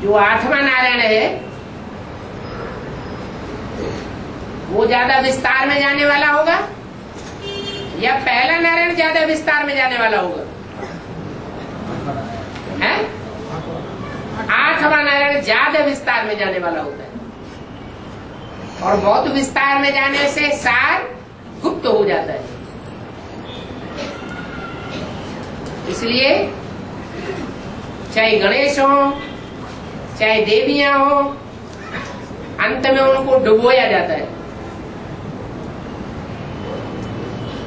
जो आठवां नारायण है वो ज्यादा विस्तार में जाने वाला होगा या पहला नारायण ज्यादा विस्तार में जाने वाला होगा? है? आठवां नारायण ज्यादा विस्तार में जाने वाला होता है और बहुत विस्तार में जाने से सार गुप्त हो जाता है। इसलिए चाहे गणेश हो चाहे देवियां हो, अंत में उनको डुबोया जाता है।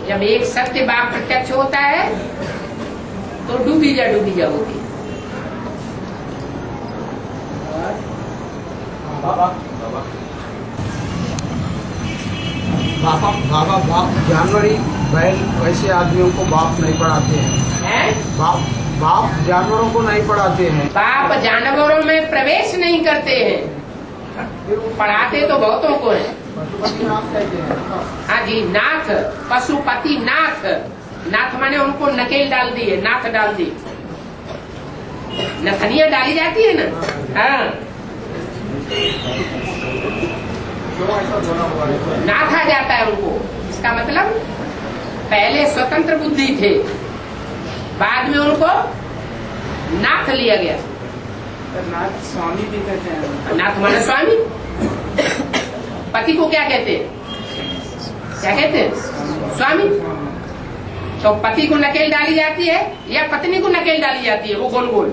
जब एक सत्य बात प्रत्यक्ष होता है तो डूबी जा होती है। बाप जानवरी बैल वैसे आदमियों को बाप नहीं पढ़ाते हैं। बाप जानवरों को नहीं पढ़ाते हैं। बाप जानवरों में प्रवेश नहीं करते हैं, पढ़ाते तो बहुतों को है। हाँ जी, नाथ, पशुपति नाथ। नाथ माने उनको नकेल डाल दी है, नाथ डाल दी, नथनिया डाली जाती है ना। हाँ, नाथ आ जाता है उनको। इसका मतलब पहले स्वतंत्र बुद्धि थे, बाद में उनको नाथ लिया गया। नाथ स्वामी भी कहते हैं। नाथ माने स्वामी। पति को क्या कहते हैं? क्या कहते हैं? स्वामी। तो पति को नकेल डाली जाती है या पत्नी को नकेल डाली जाती है? वो गोल गोल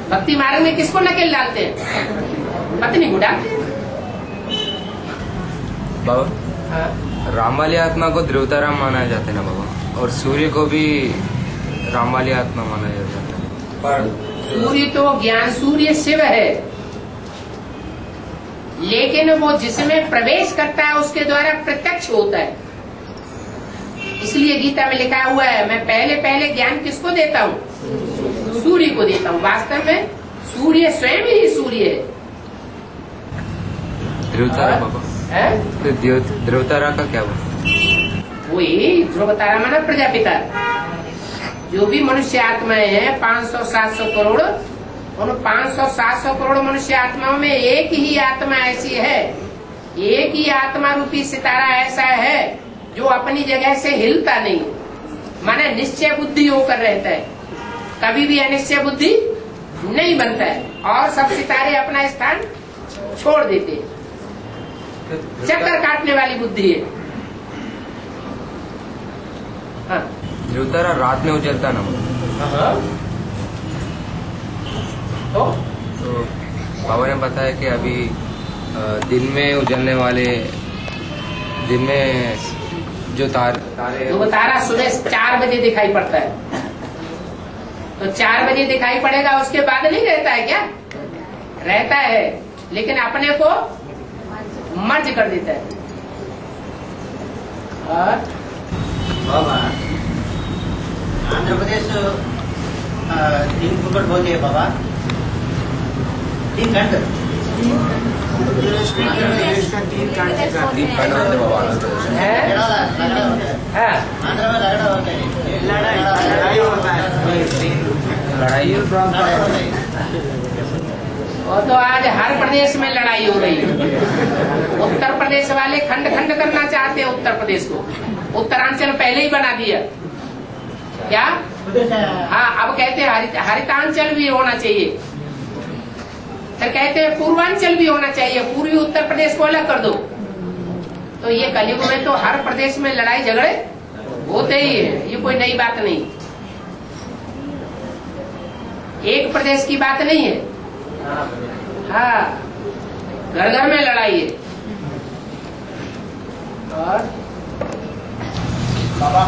भक्ति मार्ग में किसको नकेल डालते हैं? पत्नी को डालते हैं। बाबा, राम वाली आत्मा को ध्रुवतारा माना जाता है ना बाबा, और सूर्य को भी राम वाली आत्मा माना जाता है। पर सूर्य तो ज्ञान सूर्य शिव है, लेकिन वो जिसमें प्रवेश करता है उसके द्वारा प्रत्यक्ष होता है। इसलिए गीता में लिखा हुआ है, मैं पहले पहले ज्ञान किसको देता हूँ? सूर्य को देता हूँ। वास्तव में सूर्य स्वयं ही सूर्य है। ध्रुवतारा बाबा, तो ध्रुवतारा का क्या हुआ? वही ध्रुवतारा माना प्रजापिता। जो भी मनुष्य आत्माएं हैं 500-700 करोड़, उन 500-700 करोड़ मनुष्य आत्माओं में एक ही आत्मा ऐसी है, एक ही आत्मा रूपी सितारा ऐसा है जो अपनी जगह से हिलता नहीं, माने निश्चय बुद्धि होकर रहता है, कभी भी अनिश्चय बुद्धि नहीं बनता है, और सब सितारे अपना स्थान छोड़ देते हैं। चक्कर काटने वाली बुद्धि है। हाँ, ध्रुवतारा रात में उजलता ना तो बाबा ने बताया कि अभी दिन में उजलने वाले, दिन में जो तारे वो तारा सुबह 4 बजे दिखाई पड़ता है, तो 4 बजे दिखाई पड़ेगा, उसके बाद नहीं रहता है क्या? रहता है, लेकिन अपने को मर्ज कर देता है। और बाबा, आंध्र प्रदेश 3 फुट होती है बाबा, 3 घंटे। आंध्र में लगड़ा होता है, लड़ाई होता है, लड़ाई। वो तो आज हर प्रदेश में लड़ाई हो रही है। उत्तर प्रदेश वाले खंड खंड करना चाहते हैं उत्तर प्रदेश को। उत्तरांचल पहले ही बना दिया क्या? हाँ, अब कहते हैं हरितांचल भी होना चाहिए, फिर कहते हैं पूर्वांचल भी होना चाहिए, पूर्वी उत्तर प्रदेश को अलग कर दो। तो ये कलयुग में तो हर प्रदेश में लड़ाई झगड़े होते ही है, ये कोई नई बात नहीं, एक प्रदेश की बात नहीं है। हाँ, घर घर में लड़ाई है। और बाबा,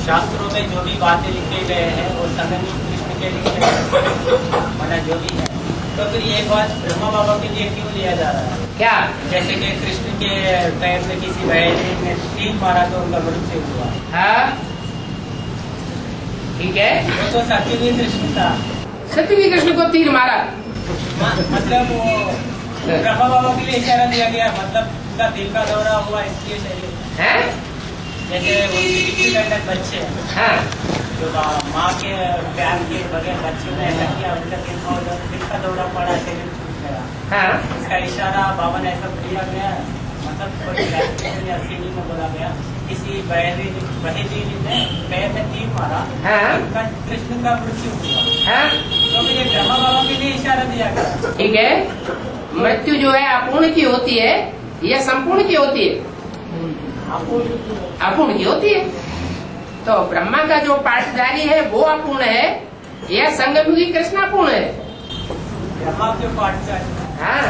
शास्त्रों में जो भी बातें लिखे गए हैं वो सभी कृष्ण के लिए माना जो भी है, तो फिर ये बात ब्रह्मा बाबा के लिए क्यों लिया जा रहा है? क्या? जैसे कि कृष्ण के पैर में किसी बैल ने 3 मारा तो उनका मृत्यु हुआ। हाँ, ठीक है, वो तो सत्यवी कृष्ण था। सत्यवी कृष्ण को तीर मारा, मतलब वो ब्रह्मा बाबा के लिए इशारा दिया गया, मतलब उनका दिल का दौरा हुआ इसलिए चाहिए है? जैसे उनकी 50 बच्चे हैं। हाँ, जो माँ के प्यार के बगैर बच्चों ने ऐसा किया, उनका दिल का दौरा पड़ा, शरीर छूट गया। हाँ इसका इशारा बाबा ने ऐसा दिया गया, मतलब 80 में बोला गया, किसी बहेली ने पैर में तीर मारा, हाँ उनका कृष्ण का मृत्यु हुआ। हाँ तो फिर ये ब्रह्मा बाबा के लिए इशारा दिया गया। ठीक है। मृत्यु जो है अपूर्ण की होती है या संपूर्ण की होती है? अपूर्ण की होती है। तो ब्रह्मा का जो पाठधारी है वो अपूर्ण है या संगमुखी कृष्ण अपूर्ण है? ब्रह्मा के पाठ हाँ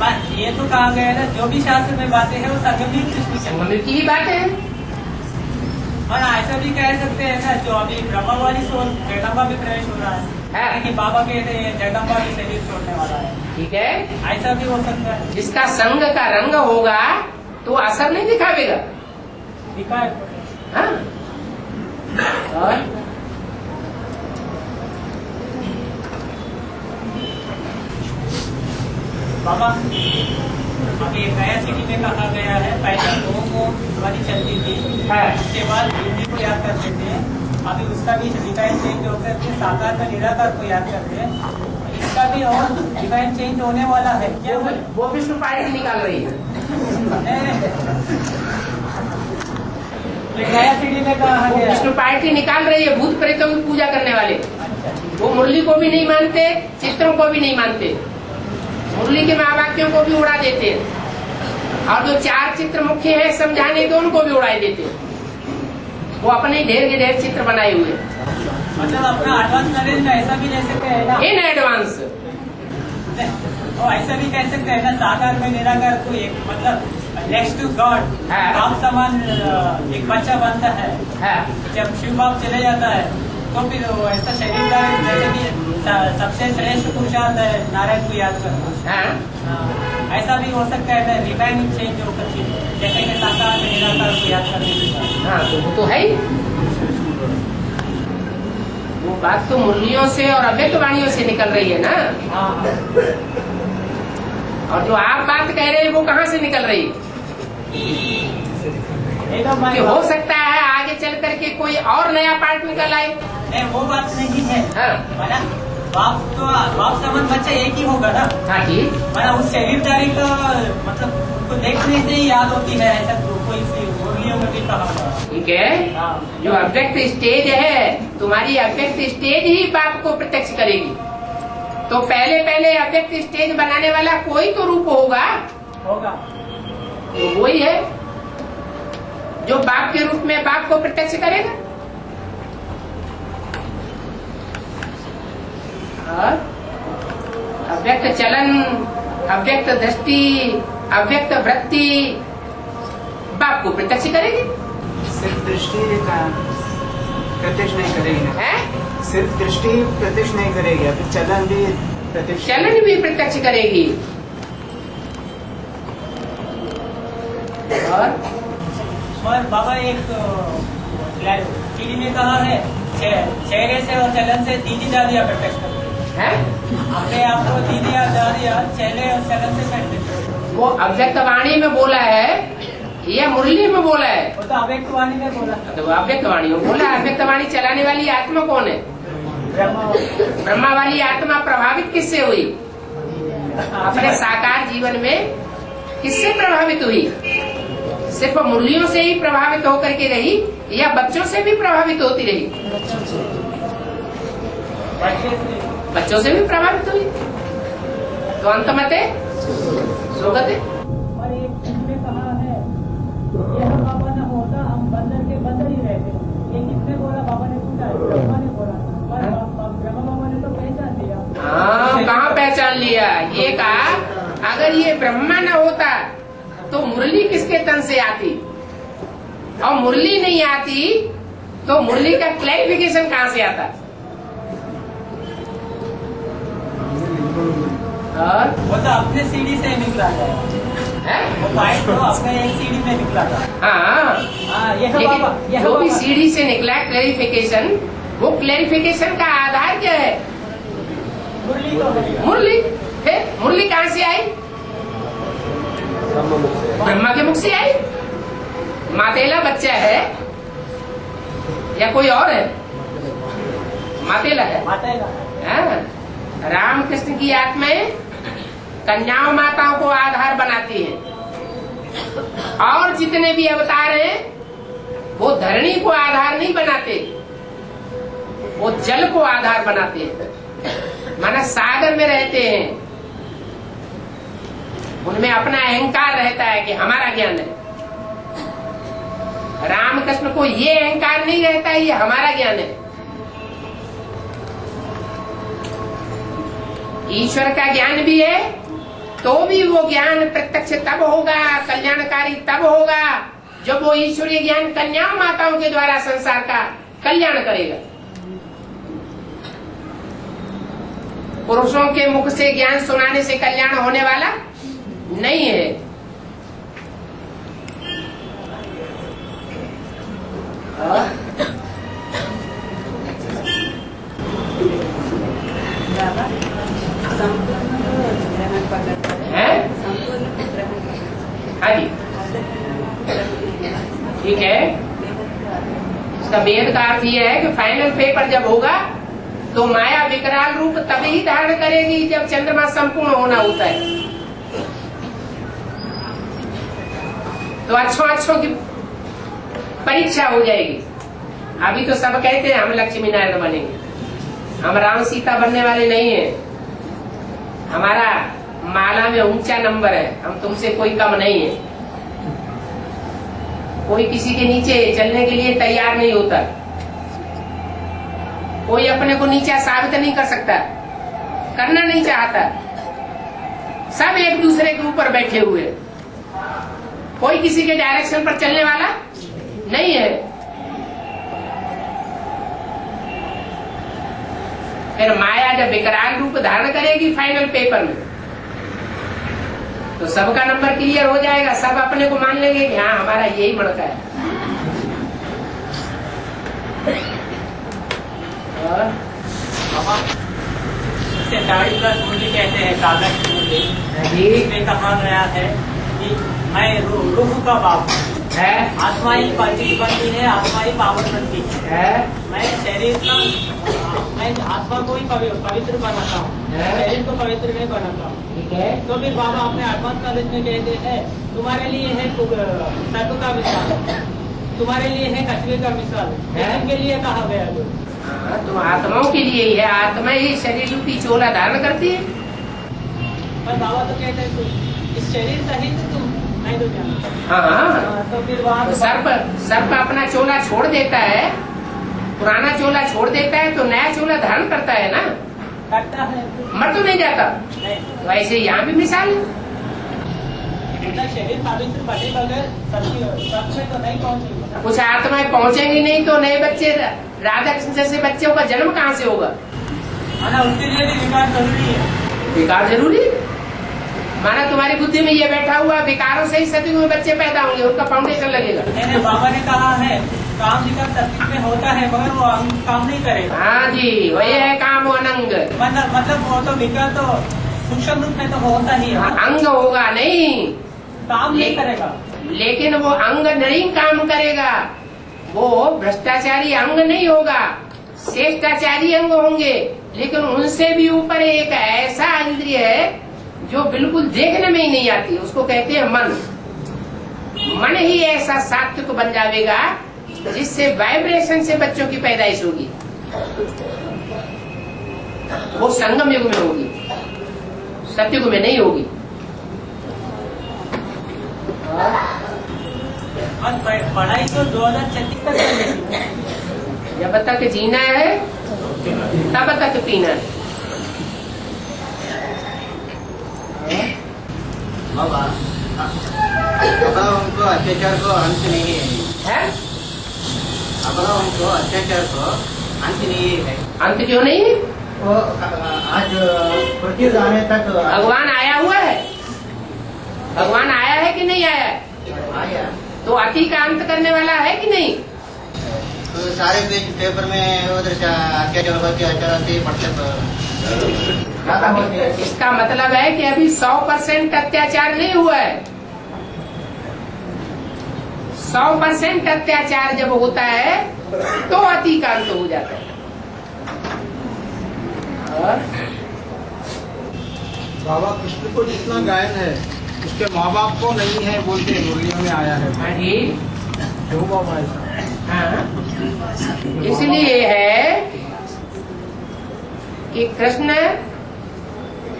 बस ये तो कहा गया है ना, जो भी शास्त्र में बातें हैं वो संगमयुगी कृष्ण की। संगमुखी ही बात है। और ऐसा भी कह सकते हैं ना, जो अभी ब्रह्मा वाली सोच जगदम्बा में प्रवेश हो रहा है, हाँ। कि बाबा कहते हैं जगदम्बा भी शरीर छोड़ने वाला है, ठीक है। ऐसा भी हो सकता है। जिसका संग का रंग होगा तो असर नहीं दिखावेगा। दिखाए हाँ और बाबा अभी नया सिटी में कहा गया है, पहले लोगों को ध्वनि चलती थी, उसके बाद हिंदी को याद करते थे, अभी उसका भी डिजाइन चेंज होकर के साकार का निराकार को याद करते हैं। इसका भी और डिजाइन चेंज होने वाला है क्या? वो विष्णु पार्टी निकाल रही है। नया सिटी में कहा वो गया विष्णु पार्टी निकाल रही है भूत प्रेतों की पूजा करने वाले। वो मुरली को भी नहीं मानते, चित्रों को भी नहीं मानते, मुरली के महावाक्यों को भी उड़ा देते हैं, और जो 4 चित्र मुख्य है समझाने के उनको भी उड़ा देते हैं। वो अपने ढेर के ढेर चित्र बनाए हुए। मतलब अपना एडवांस नॉलेज में ऐसा भी ले सकते हैं ना, इन एडवांस और ऐसा भी कह सकते हैं ना, साकार में निराकार को एक मतलब नेक्स्ट टू गॉड बाप समान एक बच्चा बनता है। जब शिव बाप चले जाता है तो फिर वो ऐसा शरीरदार, जैसे कि सबसे श्रेष्ठ पुरुषार्थ है नारायण को याद करना, ऐसा भी हो सकता है ना, रिवाइनिंग चेंज होकर जैसे कि साकार में निराकार को याद करने के बाद। हाँ तो वो तो है ही। वो बात तो मुरलियों से और अव्यक्त वाणियों से निकल रही है ना। और जो आप बात कह रहे हैं वो कहाँ से निकल रही है? कि हो सकता है आगे चल करके कोई और नया पार्ट निकल आए। नहीं वो बात नहीं है। हाँ बाप समान बच्चा एक ही होगा ना। हाँ ठीक। उस शरीरदारी का मतलब उनको देखने से ही याद होती है, ऐसा कोई मुरलियों में भी कहा। ठीक है। जो अव्यक्त स्टेज है, तुम्हारी अव्यक्त स्टेज ही बाप को प्रत्यक्ष करेगी। तो पहले अव्यक्त स्टेज बनाने वाला कोई तो रूप होगा। तो वही है जो बाप के रूप में बाप को प्रत्यक्ष करेगा। और अव्यक्त चलन, अव्यक्त दृष्टि, अव्यक्त वृत्ति बाप को प्रत्यक्ष करेगी। सिर्फ दृष्टि प्रत्यक्ष नहीं करेगी ना, है? सिर्फ दृष्टि प्रत्यक्ष नहीं करेगी, अभी चलन भी प्रत्यक्ष, चलन भी प्रत्यक्ष करेगी। और बाबा एक सीढ़ी में कहा है, चेहरे से और चलन से दीदी दादिया प्रत्यक्ष करते हैं। अपने आप को दीदी दादिया चेहरे और चलन से करते। वो अव्यक्त वाणी में बोला है या मुरली में बोला है? वो तो अव्यक्त वाणी में बोला। तो वो अव्यक्त वाणी में बोला। अव्यक्त वाणी चलाने वाली आत्मा कौन है? ब्रह्मा वाली आत्मा प्रभावित किससे हुई? अपने साकार जीवन में किससे प्रभावित हुई? सिर्फ मुरलियों से ही प्रभावित होकर के रही या बच्चों से भी प्रभावित होती रही? बच्चों से भी प्रभावित हुई। तो अंतमते सोगते। और एक इसमें कहा है, यह बाबा न होता हम बंदर के बंदर ही रहते। ये किसने बोला? बाबा ने पूछा, ब्रह्मा ने बोला। ब्रह्मा बाबा ने तो पहचान लिया। हाँ कहाँ पहचान लिया? ये कहा अगर ये ब्रह्मा न होता तो मुरली किसके तन से आती, और मुरली नहीं आती तो मुरली का क्लैरिफिकेशन कहाँ से आता? और वो तो अपने सीढ़ी से निकला है, वो पाइप तो अपने एक सीढ़ी में निकला था। हाँ यह लेकिन बाबा, यह जो भी बाबा। सीढ़ी से निकला क्लैरिफिकेशन, वो क्लैरिफिकेशन का आधार क्या है? मुरली तो है। मुरली है। मुरली कहाँ से आई? ब्रह्मा के मुख से आई। मातेला बच्चा है या कोई और है? मातेला है। हाँ? रामकृष्ण की आत्माएं कन्याओं माताओं को आधार बनाती हैं, और जितने भी अवतार हैं वो धरणी को आधार नहीं बनाते, वो जल को आधार बनाते हैं। माना सागर में रहते हैं, उनमें अपना अहंकार रहता है कि हमारा ज्ञान है। रामकृष्ण को ये अहंकार नहीं रहता है ये हमारा ज्ञान है। ईश्वर का ज्ञान भी है, तो भी वो ज्ञान प्रत्यक्ष तब होगा, कल्याणकारी तब होगा जब वो ईश्वरीय ज्ञान कन्याओं माताओं के द्वारा संसार का कल्याण करेगा। पुरुषों के मुख से ज्ञान सुनाने से कल्याण होने वाला नहीं है। हाँ जी, ठीक है। इसका वेद का अर्थ यह है कि फाइनल पेपर जब होगा तो माया विकराल रूप तभी धारण करेगी जब चंद्रमा संपूर्ण होना होता है। तो अच्छों की परीक्षा हो जाएगी। अभी तो सब कहते हैं हम लक्ष्मी नारायण बनेंगे, हम राम सीता बनने वाले नहीं है। हमारा माला में ऊंचा नंबर है, हम तुमसे कोई कम नहीं है। कोई किसी के नीचे चलने के लिए तैयार नहीं होता, कोई अपने को नीचा साबित नहीं कर सकता, करना नहीं चाहता। सब एक दूसरे के ऊपर बैठे हुए, कोई किसी के डायरेक्शन पर चलने वाला नहीं है। फिर माया जब विकराल रूप धारण करेगी फाइनल पेपर में, तो सबका नंबर क्लियर हो जाएगा। सब अपने को मान लेंगे कि हाँ हमारा यही मणका है। मूल्य कहते हैं, कागज की मूल्य। इसमें कहा गया है कि मैं रूह का बाप है, आत्मा ही पवित्र बनती है, आत्मा ही पावन बनती है। मैं शरीर का, मैं आत्मा को ही पवित्र बनाता हूँ, शरीर को पवित्र नहीं बनाता हूँ। ठीक है। तो फिर बाबा अपने एडवांस नॉलेज में कहते हैं तुम्हारे लिए है सर्प का मिसाल, तुम्हारे लिए है कछुए का मिसाल, इनके लिए कहा गया जो तो आत्माओं के लिए ही है। आत्मा ही शरीर रूपी चोला धारण करती है। पर बाबा तो कहते हैं इस शरीर सहित तुम नहीं तो जानते। हाँ, तो फिर वहाँ सर्प अपना चोला छोड़ देता है, पुराना चोला छोड़ देता है तो नया चोला धारण करता है ना, करता है, मर तो नहीं जाता। नहीं। वैसे यहाँ भी मिसाल है। शरीर पवित्र बने बगैर सब में तो नहीं पहुँचेगी। कुछ आत्माएं पहुँचेंगी नहीं तो नए बच्चे, राधा कृष्ण जैसे बच्चों का जन्म कहाँ से होगा? माना उसके लिए भी विकार जरूरी है। विकार जरूरी? माना तुम्हारी बुद्धि में ये बैठा हुआ विकारों से ही सतयुग में बच्चे पैदा होंगे, उनका फाउंडेशन लगेगा। बाबा ने कहा है काम विकार सतयुग में होता है मगर वो काम नहीं करेगा। हाँ जी, वही है काम अनंग। मतलब वो तो विकार तो सूक्ष्म रूप में तो होता ही है, अंग होगा नहीं, काम नहीं करेगा। लेकिन वो अंग नहीं काम करेगा, वो भ्रष्टाचारी अंग नहीं होगा, श्रेष्ठाचारी अंग होंगे। लेकिन उनसे भी ऊपर एक ऐसा इंद्रिय है जो बिल्कुल देखने में ही नहीं आती, उसको कहते हैं मन। मन ही ऐसा सात्विक बन जाएगा जिससे वाइब्रेशन से बच्चों की पैदाइश होगी। वो संगम युग में होगी, सतयुग में नहीं होगी। पढ़ाई तो 2036 तक चलेगी। जब तक जीना है तब तक पीना है। बाबा उनको अत्याचार को अंत नहीं है, अपना उनको अत्याचार को अंत नहीं है। अंत क्यों नहीं है? वो आज पृथ्वी जाने तक भगवान आया हुआ है, भगवान आया है कि नहीं आया? आया तो अति का अंत करने वाला है कि नहीं? तो सारे पेपर में उधर से अत्याचार होते अत्याचार से पढ़ते इसका मतलब है कि अभी 100% अत्याचार नहीं हुआ है। 100% अत्याचार जब होता है तो अति का अंत हो जाता है। बाबा कृष्ण को जितना गायन है उसके माँ बाप को नहीं है बोलते मुरलियों में आया है। हाँ जी, क्यों बाबा ऐसा? हाँ, इसलिए है कि कृष्ण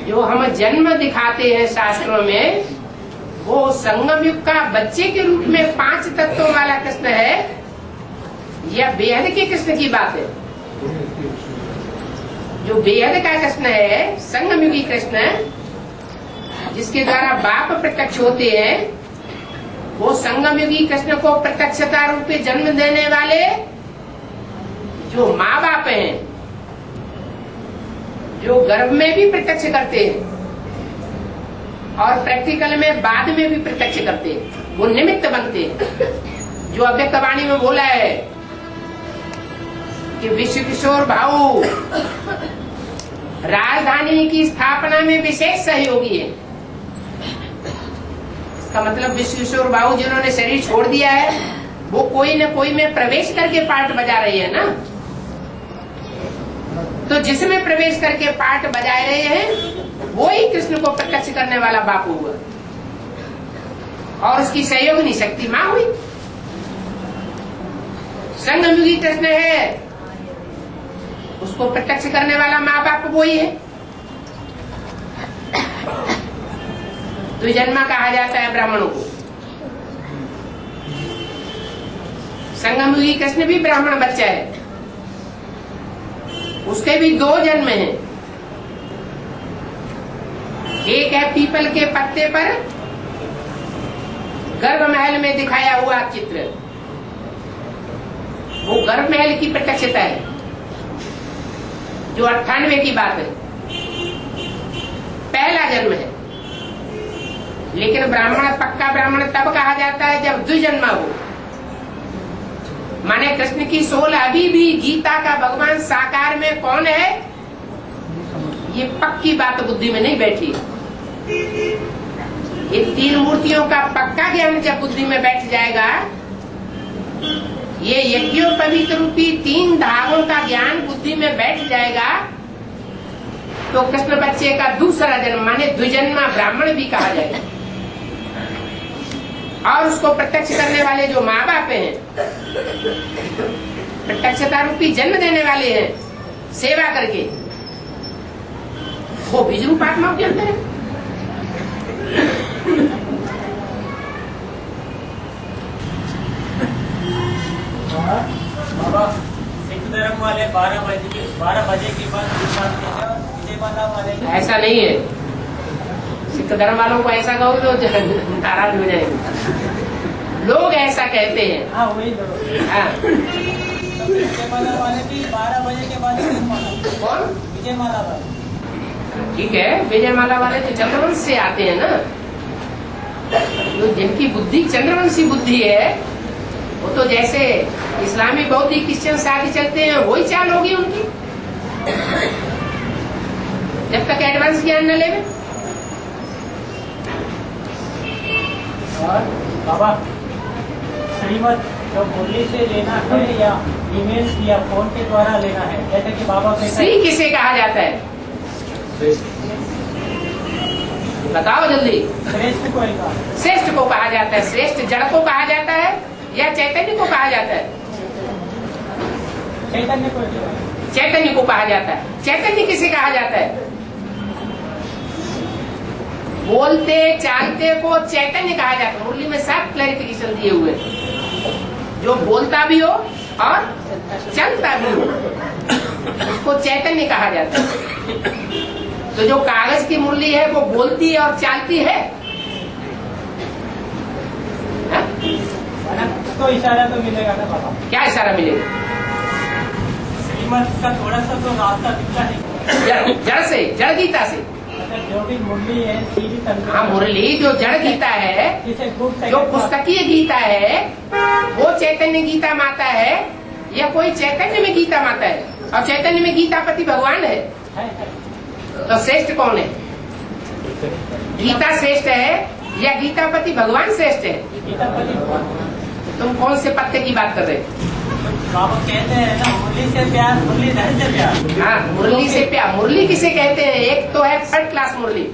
जो हम जन्म दिखाते हैं शास्त्रों में, वो संगम युग का बच्चे के रूप में 5 तत्वों वाला कृष्ण है, या बेहद के कृष्ण की बात है? जो बेहद का कृष्ण है, संगम युगी कृष्ण, जिसके द्वारा बाप प्रत्यक्ष होते हैं, वो संगम युगी कृष्ण को प्रत्यक्षता रूपे जन्म देने वाले जो माँ बाप हैं, जो गर्भ में भी प्रत्यक्ष करते हैं और प्रैक्टिकल में बाद में भी प्रत्यक्ष करते हैं, वो निमित्त बनते हैं। जो अव्यक्त वाणी में बोला है कि विश्व किशोर भाऊ राजधानी की स्थापना में विशेष सहयोगी है। इसका मतलब विश्व किशोर बाबू जिन्होंने शरीर छोड़ दिया है, वो कोई न कोई में प्रवेश करके पार्ट बजा रही है ना। तो जिसमें प्रवेश करके पार्ट बजा रहे हैं, वो ही कृष्ण को प्रत्यक्ष करने वाला बापू हुआ, और उसकी सहयोगिनी शक्ति माँ हुई। संगमयुगी कृष्ण है, उसको प्रत्यक्ष करने वाला माँ बाप वो ही है। द्विजन्मा कहा जाता है ब्राह्मणों को। संगमयुगी कृष्ण भी ब्राह्मण बच्चा है, उसके भी 2 जन्म हैं। एक है पीपल के पत्ते पर गर्भ महल में दिखाया हुआ चित्र, वो गर्भ महल की प्रत्यक्षता है, जो 98 की बात है, पहला जन्म है। लेकिन ब्राह्मण, पक्का ब्राह्मण तब कहा जाता है जब द्विजन्मा हो, माने कृष्ण की सोल अभी भी गीता का भगवान साकार में कौन है, ये पक्की बात बुद्धि में नहीं बैठी। ये 3 मूर्तियों का पक्का ज्ञान जब बुद्धि में बैठ जाएगा, ये यज्ञों पवित्र रूपी 3 धागों का ज्ञान बुद्धि में बैठ जाएगा, तो कृष्ण बच्चे का दूसरा जन्म माने द्विजन्मा ब्राह्मण भी कहा जाएगा। और उसको प्रत्यक्ष करने वाले जो माँ बाप हैं, प्रत्यक्षता रूपी जन्म देने वाले हैं सेवा करके, वो बीज रूप आत्माओं के अंदर है। बाबा सिख धर्म वाले 12 बजे के बाद विजयमाला वाले ऐसा नहीं है। सिख धर्म वालों को ऐसा कहो तो नाराज हो जाएंगे। लोग ऐसा कहते हैं। हाँ वही लोग। हाँ, तो विजयमाला वाले भी 12 बजे के बाद कौन? विजयमाला वाले। ठीक है, विजयमाला वाले तो चंद्रवंश से आते हैं ना। तो जिनकी बुद्धि चंद्रवंशी बुद्धि है, वो तो जैसे इस्लामी बौद्धिक क्रिश्चियन साथ चलते हैं, वही चाल होगी उनकी, जब तक एडवांस ज्ञान न लेवे। और बाबा श्रीमत जो मुरली से लेना है या ईमेल या फोन के द्वारा लेना है, जैसे कि बाबा श्री किसे कहा जाता है? बताओ जल्दी। श्रेष्ठ को श्रेष्ठ को कहा जाता है। श्रेष्ठ जड़ को कहा जाता है या चैतन्य को कहा जाता है? चैतन्य को कहा जाता है। चैतन्य किसे कहा जाता है? बोलते चालते को चैतन्य कहा जाता है। मुरली में सब क्लैरिफिकेशन दिए हुए, जो बोलता भी हो और चलता भी हो, उसको चैतन्य कहा जाता है। तो जो कागज की मुरली है वो बोलती और चालती है, हा? तो इशारा तो मिलेगा ना बाबा? क्या इशारा मिलेगा? श्रीमत का थोड़ा सा तो रास्ता दिखता है। जड़ से, जड़ गीता से। जो भी मुरली है, हाँ, मुरली जो जड़ गीता है, जो पुस्तकीय गीता है, वो चैतन्य गीता माता है या कोई चैतन्य में गीता माता है? और चैतन्य में गीतापति भगवान है। तो श्रेष्ठ कौन है? गीता श्रेष्ठ है या गीतापति भगवान श्रेष्ठ है? गीतापति भगवान। तुम कौन से पत्ते की बात कर रहे हो? बाबा कहते हैं ना, मुरली से प्यार, मुरलीधर से प्यार। हाँ, मुरली से प्यार। मुरली किसे कहते हैं? एक तो है थर्ड क्लास मुरली,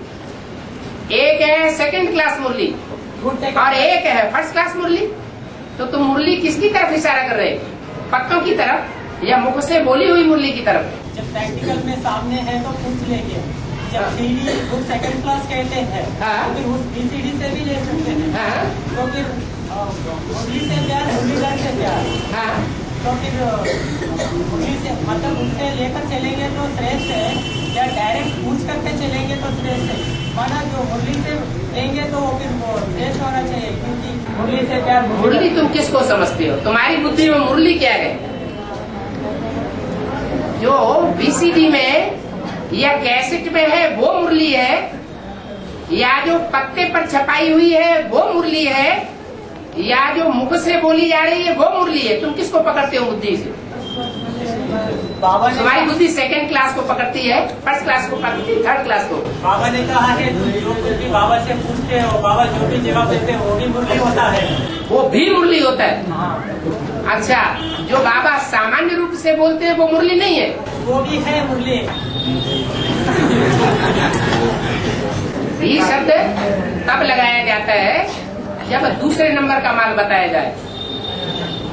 एक है सेकंड क्लास मुरली, और एक है फर्स्ट क्लास मुरली। तो तुम मुरली किसकी तरफ इशारा कर रहे? पत्तों की तरफ या मुख से बोली हुई मुरली की तरफ? जब प्रैक्टिकल में सामने है तो पूछ लेंगे। जब सीडी बुक सेकंड क्लास कहते हैं तो फिर उस बीसीडी से भी ले सकते हैं। तो फिर मुरली से प्यार, मुरलीधर से प्यार। तो फिर मुरली से मतलब उससे लेकर चलेंगे तो श्रेष्ठ है, या डायरेक्ट पूछ करके चलेंगे तो श्रेष्ठ है। माना जो मुरली से लेंगे तो फिर वो श्रेष्ठ होना चाहिए, क्योंकि मुरली से प्यार। मुरली तुम किसको समझते हो? तुम्हारी बुद्धि में मुरली क्या है? जो बीसीडी में या कैसेट में है वो मुरली है, या जो पत्ते पर छपाई हुई है वो मुरली है, या जो मुख से बोली जा रही है वो मुरली है? तुम किसको पकड़ते हो बुद्धि से? बाबा ने तुम्हारी बुद्धि सेकंड क्लास को पकड़ती है, फर्स्ट क्लास को पकड़ती है, थर्ड क्लास को। बाबा ने कहा है जो कुछ भी बाबा से पूछते हो, बाबा जो भी जवाब देते हैं वो भी मुरली होता है। वो भी मुरली होता है? अच्छा, जो बाबा सामान्य रूप से बोलते हैं वो मुरली नहीं है? वो भी है मुरली। ये शब्द तब लगाया जाता है जब दूसरे नंबर का माल बताया जाए।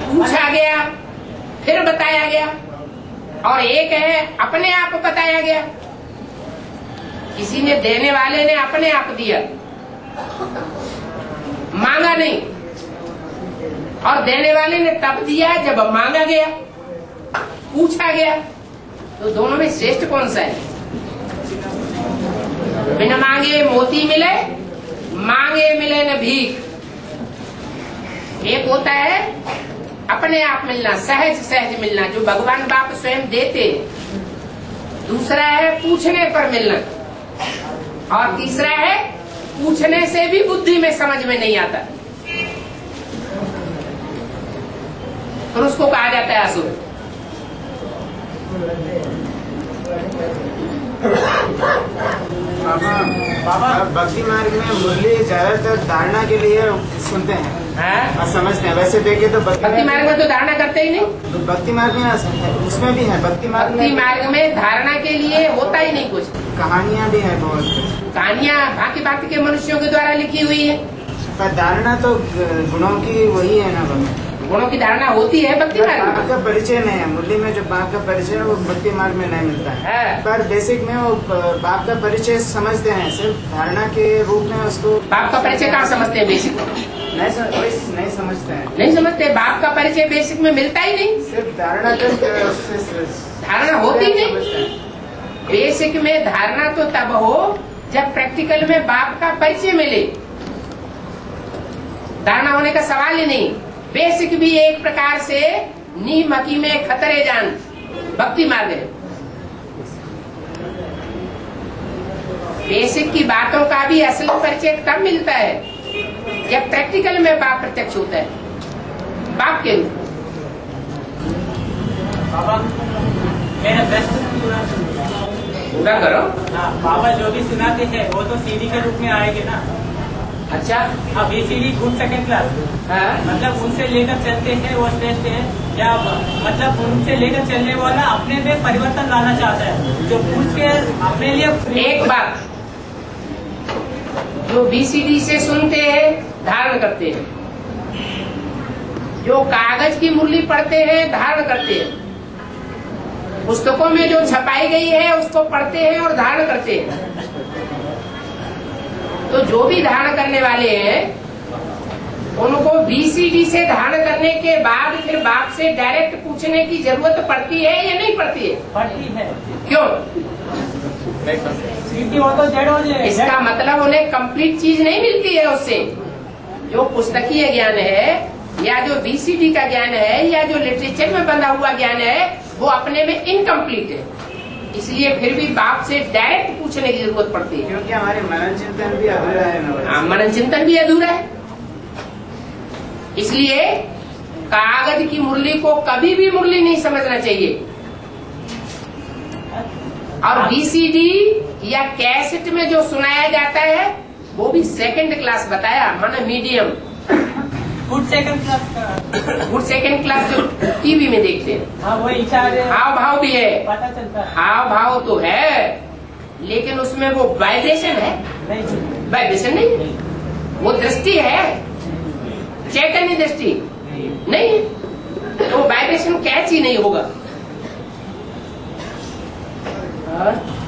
पूछा गया, फिर बताया गया, और एक है अपने आप बताया गया। किसी ने, देने वाले ने अपने आप दिया, मांगा नहीं, और देने वाले ने तब दिया जब मांगा गया, पूछा गया। तो दोनों में श्रेष्ठ कौन सा है? बिना मांगे मोती मिले, मांगे मिले न भीख। एक होता है अपने आप मिलना, सहज सहज मिलना, जो भगवान बाप स्वयं देते। दूसरा है पूछने पर मिलना, और तीसरा है पूछने से भी बुद्धि में समझ में नहीं आता, और उसको कहा जाता है असुर। बाबा भक्ति मार्ग में मुरली ज्यादातर धारणा के लिए सुनते हैं और समझते हैं। वैसे देखे तो भक्ति मार्ग में तो धारणा करते ही नहीं। तो भक्ति मार्ग में उसमें भी है, भक्ति मार्ग में धारणा के लिए होता ही नहीं कुछ। कहानियाँ भी है, बहुत कहानियाँ भांति भांति के मनुष्यों के द्वारा लिखी हुई है। पर धारणा तो गुणों की वही है ना बाबा। गुणों की धारणा होती है भक्ति मार्ग में। बाप का परिचय नहीं है मुरली में, जो बाप का परिचय है वो भक्ति मार्ग में नहीं मिलता है। पर बेसिक में वो बाप का परिचय समझते हैं, सिर्फ धारणा के रूप में उसको। बाप का परिचय कहाँ समझते हैं? बेसिक नहीं समझते हैं। नहीं समझते। बाप का परिचय बेसिक में मिलता ही नहीं, सिर्फ धारणा धारणा होती नहीं। बेसिक में धारणा तो तब हो जब प्रैक्टिकल में बाप का परिचय मिले। धारणा होने का सवाल ही नहीं। बेसिक भी एक प्रकार से नीम हकी में खतरे जान भक्ति मार्ग है। बेसिक की बातों का भी असली परिचय तब मिलता है जब प्रैक्टिकल में बाप प्रत्यक्ष होता है, बाप के रूप। बाबा मेरा प्रश्न पूरा करो। बाबा जो भी सुनाते हैं वो तो सीडी के रूप में आएंगे ना। अच्छा, अब बीसीडी गुड सेकंड क्लास, मतलब उनसे लेकर चलते हैं वो श्रेष्ठ है, या मतलब उनसे लेकर चलने वाला अपने में परिवर्तन लाना चाहता है, जो पूछ के अपने लिए। एक बात, जो बीसीडी से सुनते हैं धारण करते हैं, जो कागज की मुरली पढ़ते हैं धारण करते हैं, पुस्तकों में जो छपाई गई है उसको पढ़ते हैं और धारण करते हैं। तो जो भी धारण करने वाले हैं उनको बीसीडी से धारण करने के बाद फिर बाप से डायरेक्ट पूछने की जरूरत पड़ती है या नहीं पड़ती है? पढ़ती है। क्यों? सीडी हो तो जड़ हो जाए। इसका मतलब उन्हें कंप्लीट चीज नहीं मिलती है उससे। जो पुस्तकीय ज्ञान है या जो बीसीडी का ज्ञान है या जो लिटरेचर में बंधा हुआ ज्ञान है वो अपने में इनकम्प्लीट है, इसलिए फिर भी बाप से डायरेक्ट पूछने की जरूरत पड़ती है। क्योंकि हमारे मनन चिंतन भी अधूरा है ना। मनन चिंतन भी अधूरा है, इसलिए कागज की मुरली को कभी भी मुरली नहीं समझना चाहिए। और बीसीडी या कैसेट में जो सुनाया जाता है वो भी सेकंड क्लास बताया, माना मीडियम। गुड सेकंड क्लास का, गुड सेकंड क्लास जो टीवी में देखते हैं। हाँ वो इशारे हाव भाव भी है, पता चलता है। हाव भाव तो है, लेकिन उसमें वो वाइब्रेशन है, नहीं वाइब्रेशन नहीं, वो दृष्टि है, चैतन्य दृष्टि नहीं, तो वाइब्रेशन कैच ही नहीं होगा।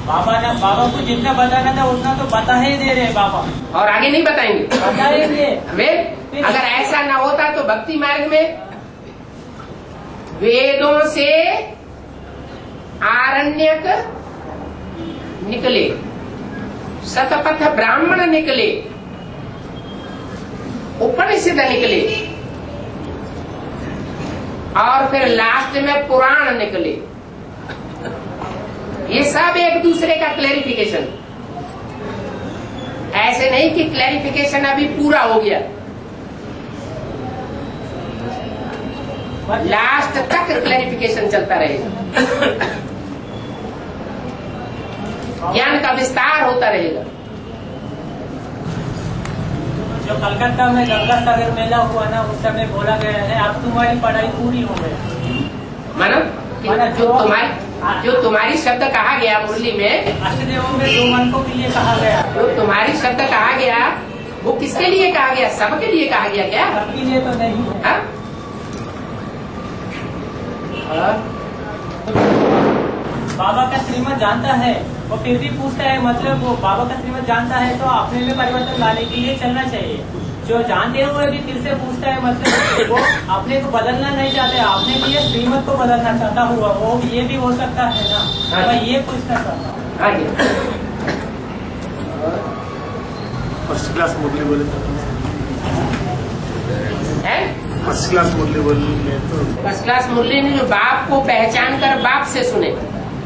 बाबा को जितना बताना था उतना तो बता ही दे रहे बाबा, और आगे नहीं बताएंगे। बताएंगे वे अगर ऐसा न होता तो भक्ति मार्ग में वेदों से आरण्यक निकले, शतपथ ब्राह्मण निकले, उपनिषद निकले, और फिर लास्ट में पुराण निकले। ये सब एक दूसरे का क्लैरिफिकेशन, ऐसे नहीं कि क्लैरिफिकेशन अभी पूरा हो गया, लास्ट तक क्लैरिफिकेशन चलता रहेगा, ज्ञान का विस्तार होता रहेगा। जो कलकत्ता में गंगा सागर मेला हुआ ना, उस समय बोला गया है अब तुम्हारी पढ़ाई पूरी हो गई। मानो जो तुम्हारी शब्द कहा गया मुरली में, अष्टदेवों में 2 मनकों के लिए कहा गया, जो तुम्हारी शब्द कहा गया वो किसके लिए कहा गया? सबके लिए कहा गया क्या? सबके लिए तो नहीं है। हाँ? बाबा का श्रीमत जानता है, वो फिर भी पूछता है, मतलब वो बाबा का श्रीमत जानता है तो अपने में परिवर्तन लाने के लिए चलना चाहिए। जो जानते हुए भी फिर से पूछता है, मतलब वो अपने को बदलना नहीं चाहते, अपने लिए श्रीमत को बदलना चाहता हुआ, वो ये भी हो सकता है ना। मैं ये पूछना चाहता हूँ। फर्स्ट क्लास मुरली बोले, फर्स्ट क्लास मुरली ने जो बाप को पहचान कर बाप से सुने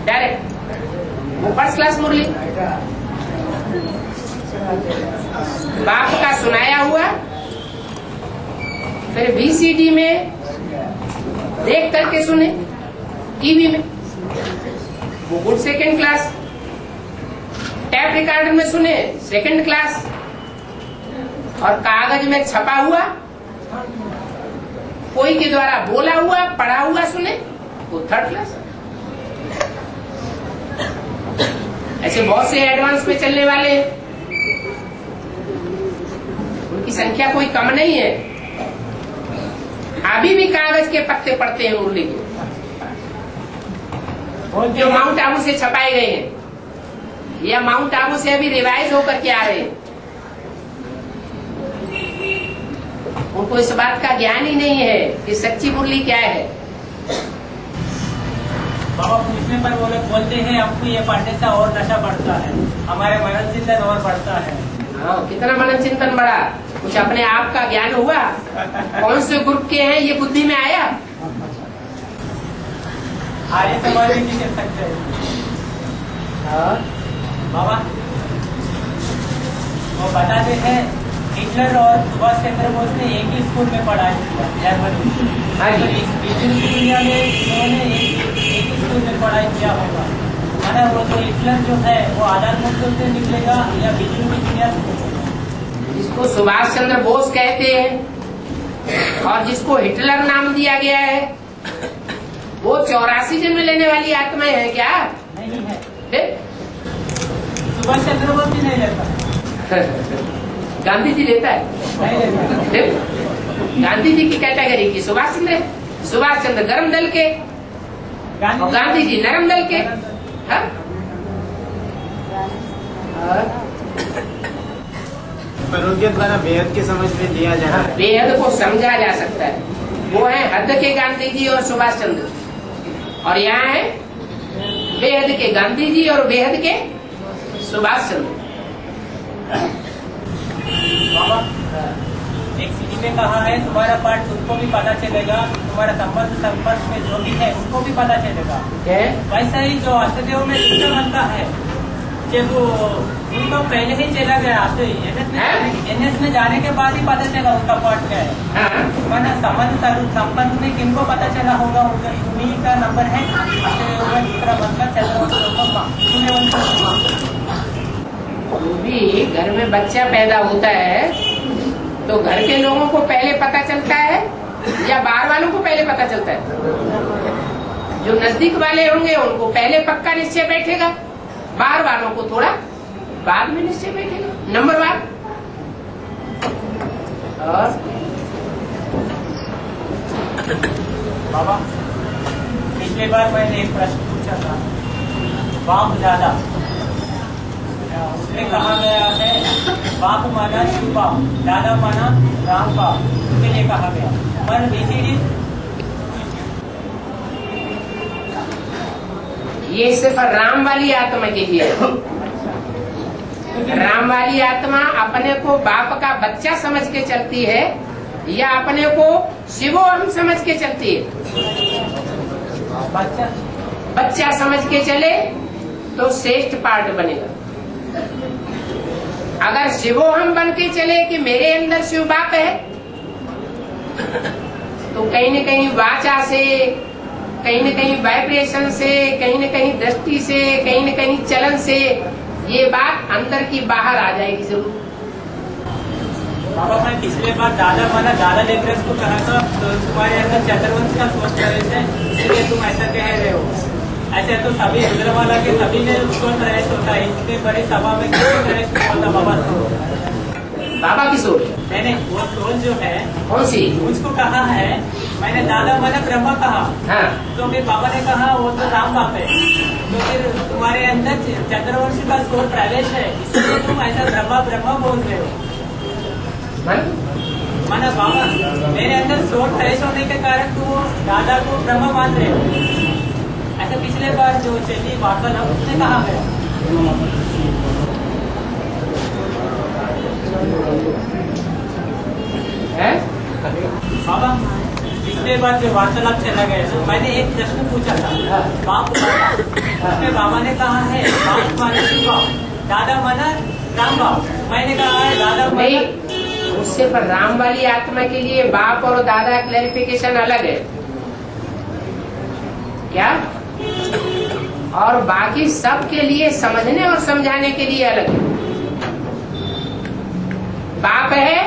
डायरेक्ट, वो फर्स्ट क्लास मुरली। बाप का सुनाया हुआ, फिर VCD में देख करके सुने, टीवी में वो good second class, tap recorder में सुने सेकंड क्लास, और कागज में छपा हुआ कोई के द्वारा बोला हुआ पढ़ा हुआ सुने वो थर्ड क्लास। ऐसे बहुत से एडवांस पे चलने वाले, उनकी संख्या कोई कम नहीं है, अभी भी कागज के पत्ते पढ़ते हैं मुरली के, जो माउंट आबू से छपाए गए हैं या माउंट आबू से अभी रिवाइज होकर के आ रहे हैं। उनको इस बात का ज्ञान ही नहीं है कि सच्ची मुरली क्या है। बाबा पूछने पर वो लोग बोलते हैं हमको ये पढ़ने से और नशा बढ़ता है, हमारे मनन चिंतन और बढ़ता है। हाँ, कितना मनन चिंतन बढ़ा, कुछ अपने आप का ज्ञान हुआ, कौन से ग्रुप के हैं ये बुद्धि में आया। आर्य समाज भी कह सकते हैं। बाबा वो बताते हैं हिटलर और सुभाष चंद्र बोस ने एक ही स्कूल में पढ़ाई किया जर्मनी में, दुनिया में इन्होंने एक ही स्कूल में पढ़ाई किया होगा। माना वो तो हिटलर जो है वो आधार मुद्दों से निकलेगा या बिजली की दुनिया से निकलेगा। जिसको सुभाष चंद्र बोस कहते हैं और जिसको हिटलर नाम दिया गया है, वो 84 जन्म लेने वाली आत्माएं हैं क्या? नहीं है। सुभाष चंद्र बोस भी नहीं लेता। गांधी जी लेता है। नहीं लेता। गांधी जी की कैटेगरी की सुभाष चंद्र गर्म दल के और गांधी जी नरम दल के। हाँ? पर उनके द्वारा बेहद की समझ में दिया जा रहा है। बेहद को समझा जा सकता है। वो है हद के गांधी जी और सुभाष चंद्र, और यहाँ है बेहद के गांधी जी और बेहद के सुभाष चंद्र। बाबा एक सीढ़ी में कहा है तुम्हारा पाठ तुमको भी पता चलेगा, तुम्हारा संपर्क में जो भी है उनको भी पता चलेगा। वैसा ही जो अष्टदेव में दूसरा बनता है जब वो उनको पहले ही चला गया, तो NS में जाने के बाद ही पता चला उनका पाठ क्या है। मैंने संबंध में किनको पता चला होगा, उन्हीं का नंबर है अष्टदेव में दूसरा बनकर जो भी घर में बच्चा पैदा होता है तो घर के लोगों को पहले पता चलता पहले पता चलता है। जो नजदीक वाले होंगे उनको पहले पक्का निश्चय बैठेगा, बाहर वालों को थोड़ा बाद में निश्चय बैठेगा, नंबरवार। और बाबा, पिछले बार मैंने एक प्रश्न पूछा था, बाप दादा, उसमें कहा गया है बाप माना शिव बाप, दादा माना राम बाप, उसके लिए कहा गया। पर बीसीडी ये सिर्फ राम वाली आत्मा के लिए है। राम वाली आत्मा अपने को बाप का बच्चा समझ के चलती है या अपने को शिवो हम समझ के चलती है? बच्चा समझ के चले तो श्रेष्ठ पार्ट बनेगा। अगर शिवो हम बन के चले कि मेरे अंदर शिव बाप है, तो कहीं न कहीं वाचा से, कहीं न कहीं वाइब्रेशन से, कहीं न कहीं दृष्टि से, कहीं न कहीं चलन से ये बात अंदर की बाहर आ जाएगी जरूर। बाबा, मैं पिछले बार दादा माना दादा लेकर को कहा था, तो तुम्हारे अंदर चतुर्वंश का सोच रहे थे, इसलिए तुम ऐसा कह रहे हो। ऐसे तो सभी रुद्रमाला के सभी ने उसको प्रयास होता है, इतने बड़ी सभा में क्यों प्रयास होता बाबा? बाबा की सोच, मैंने वो सोच जो है कौन सी? उसको कहा है, मैंने दादा माना ब्रह्मा कहा, हाँ। तो फिर बाबा ने कहा वो तो राम बाप है, तो फिर तुम्हारे अंदर चंद्रवंशी का सोच प्रवेश है, इसलिए तुम ऐसा ब्रह्मा ब्रह्मा बोल रहे हो। माना बाबा, मेरे अंदर सोच प्रवेश होने के कारण तुम दादा को ब्रह्मा मान रहे हो। ऐसा पिछले बार जो चली वार्तालाप उसने कहा गया है? बाबा, पिछले बार जो वार्तालाप चला गया, मैंने एक प्रश्न पूछा था, बाप उसमें बाबा ने कहा है बाप माना शिव बाप, दादा माना राम बाप। मैंने कहा है दादा नहीं, उससे पर राम वाली आत्मा के लिए बाप और दादा क्लैरिफिकेशन अलग है क्या? और बाकी सब के लिए समझने और समझाने के लिए अलग है। बाप है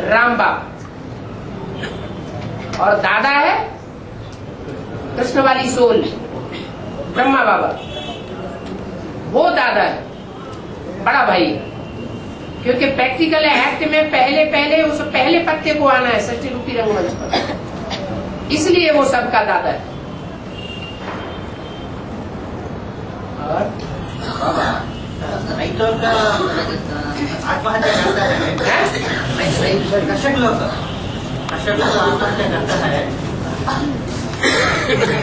राम बाप और दादा है कृष्ण वाली सोल ब्रह्मा बाबा, वो दादा है, बड़ा भाई। क्योंकि प्रैक्टिकल एक्ट में पहले पहले उस पहले पत्ते को आना है षष्ठी रूपी रंगमंच पर, इसलिए वो सबका दादा है। और आत्महत्या करता है, कश्यप लोग आत्महत्या करता है,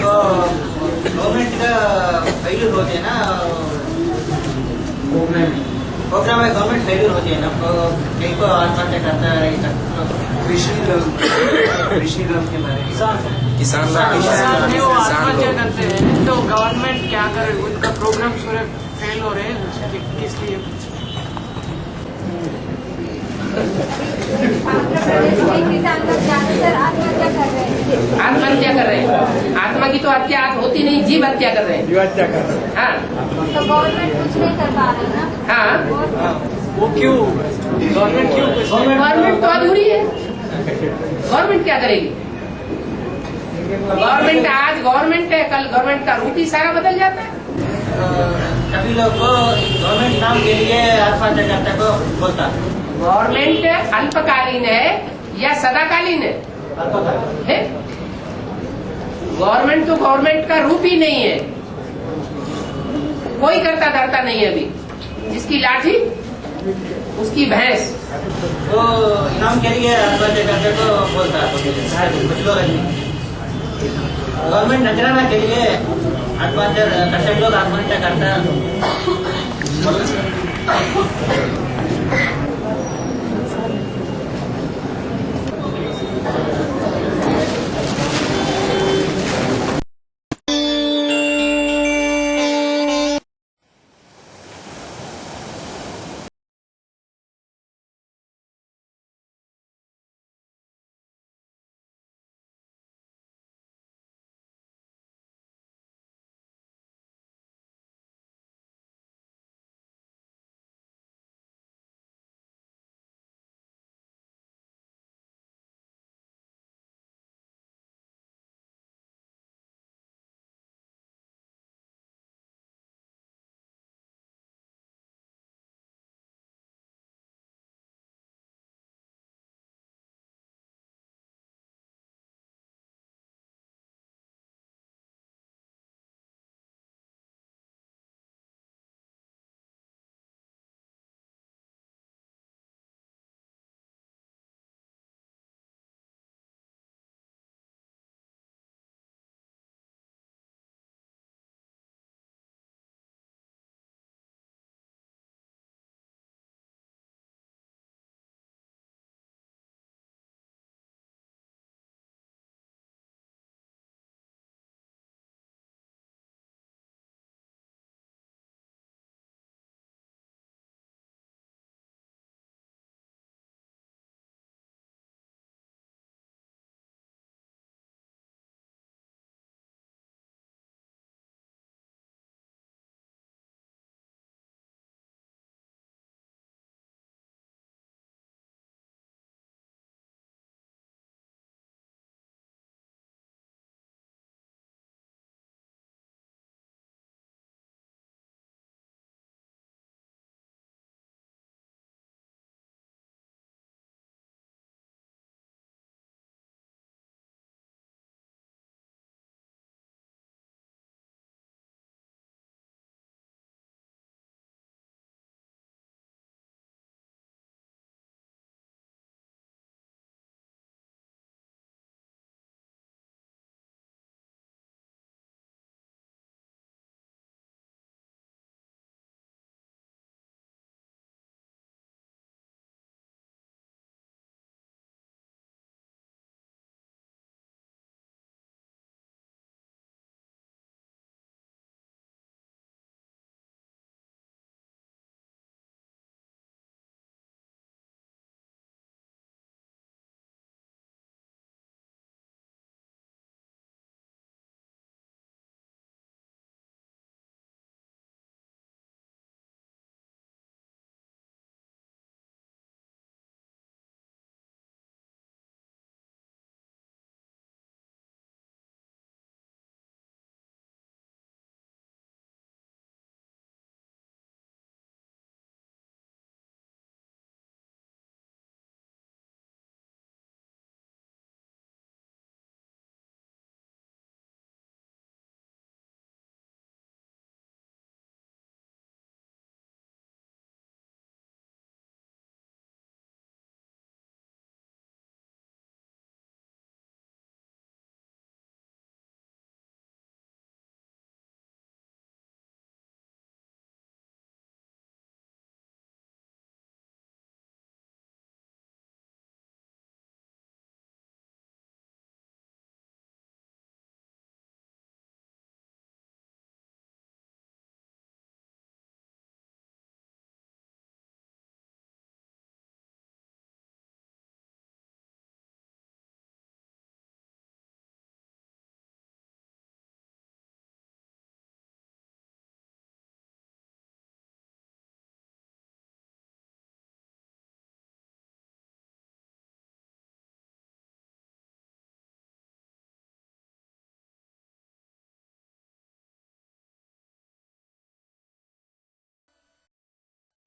तो गवर्नमेंट का फेल्यूर होते है ना, प्रोग्राम में गवर्नमेंट फेल्यूर होती है ना, तो कहीं को आत्महत्या करता है। कृषि ऋण के बारे में किसान आत्महत्या करते हैं, तो गवर्नमेंट क्या करे? उनका प्रोग्राम पूरे फेल हो रहे हैं, किस लिए? किसान लोग ज्यादातर आत्महत्या कर रहे हैं। आत्महत्या कर रहे हैं। आत्मा की तो हत्या होती नहीं, जीव हत्या कर रहे हैं। जीव हत्या कर रहे हैं। हाँ, तो गवर्नमेंट कुछ नहीं कर पा रहे हैं ना। हाँ, वो क्यों? गवर्नमेंट क्यों? गवर्नमेंट तो अधूरी है। गवर्नमेंट क्या करेगी? गवर्नमेंट आज गवर्नमेंट है, कल गवर्नमेंट का रूप ही सारा बदल जाता है। सभी लोग को गवर्नमेंट नाम के लिए आत्महत्या करने को बोलता है। गवर्नमेंट अल्पकालीन है या सदाकालीन है? है? गवर्नमेंट तो गवर्नमेंट का रूप ही नहीं है, कोई करता धरता नहीं है अभी। जिसकी लाठी उसकी भैंस। तो इनाम के लिए आत्महत्या करने को बोलता है कुछ लोग। गवर्नमेंट नजराना के लिए आत्महत्या कश्यप लोग आत्महत्या करता है।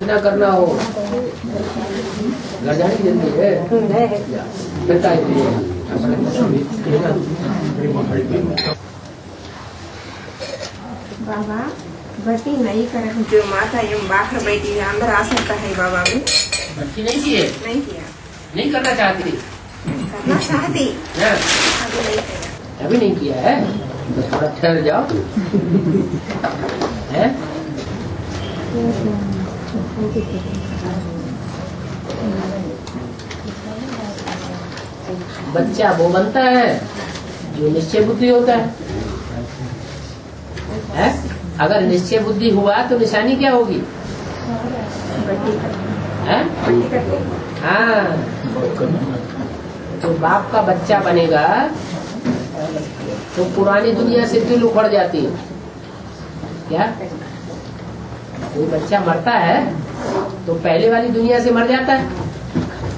ना करना हो घर जाने की जल्दी है फिर क्या बाबा भर्ती नहीं करे जो माता एवं बाहर बैठी है अंदर आ सकता है बाबा में भर्ती नहीं की है नहीं किया नहीं करना चाहती करना चाहती अभी नहीं किया अभी नहीं किया है तो थोड़ा ठहर जाओ है बच्चा वो बनता है जो निश्चय बुद्धि होता है? अगर निश्चय बुद्धि हुआ तो निशानी क्या होगी? हाँ, तो बाप का बच्चा बनेगा तो पुरानी दुनिया से दिल उखड़ जाती है। क्या कोई बच्चा मरता है तो पहले वाली दुनिया से मर जाता है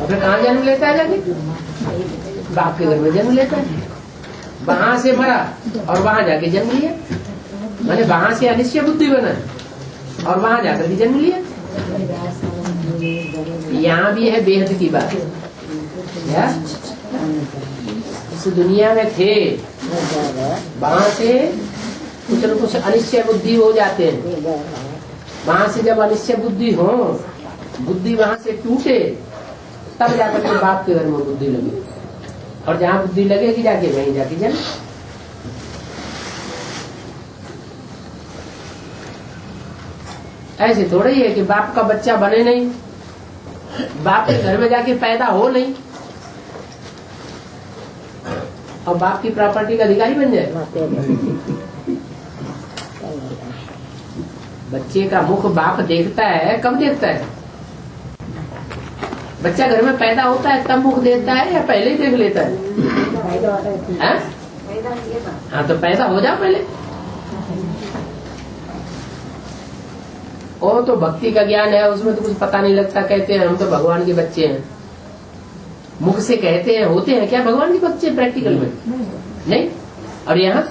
और फिर कहाँ जन्म लेता है? जाके बाप के घर में जन्म लेता है। वहां से मरा और वहां जाके जन्म लिया, मैंने वहां से अनिश्चय बुद्धि बना और वहां जाकर के जन्म लिया। यहाँ भी है बेहद की बात। इस दुनिया में थे, वहां से कुछ न कुछ अनिश्चय बुद्धि हो जाते हैं। वहां से जब अनिश्चय बुद्धि हो, बुद्धि वहां से टूटे, तब जाकर के बाप के घर में बुद्धि लगे और जहाँ बुद्धि लगेगी जाके वहीं जाके जन्म। ऐसे थोड़ा ही है कि बाप का बच्चा बने नहीं, बाप के घर में जाके पैदा हो नहीं और बाप की प्रॉपर्टी का अधिकारी बन जाए। बच्चे का मुख बाप देखता है, कब देखता है? बच्चा घर में पैदा होता है तब मुख देखता है या पहले ही देख लेता है? हाँ, तो पैदा हो जाओ पहले। और तो भक्ति का ज्ञान है, उसमें तो कुछ पता नहीं लगता। कहते हैं हम तो भगवान के बच्चे हैं, मुख से कहते हैं, होते हैं क्या भगवान के बच्चे प्रैक्टिकल में? नहीं। और यहाँ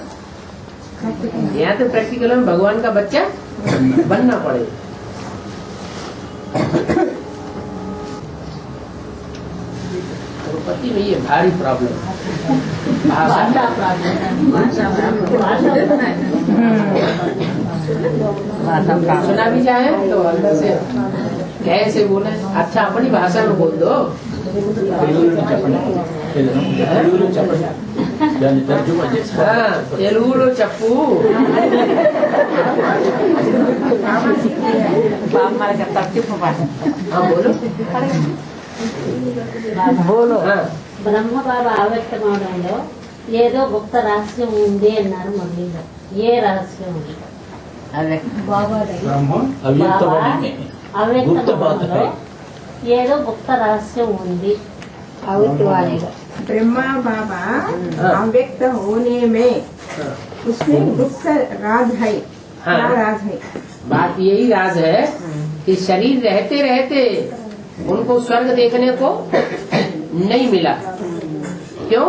तो प्रैक्टिकल में भगवान का बच्चा बनना पड़ेगा। द्रौपदी में ये भारी प्रॉब्लम, सुना भी जाए तो अंदर से कैसे बोले। अच्छा, अपनी भाषा में बोल दो। तेलुगु चप्पू बोलो। బ్రహ్మ బాబా ఆవిర్భావంలో ఏదో గుప్త రహస్యం ఉంది అన్నారు మురళిలో. ఏ రహస్యం ఉంది? బాబా అవ్యక్తమానంలో ఏదో గుప్త రహస్యం ఉంది. ब्रह्मा बाबा अव्यक्त होने में उसमें गुप्त राज है। क्या राज है? बात यही राज है कि शरीर रहते रहते उनको स्वर्ग देखने को नहीं मिला। क्यों?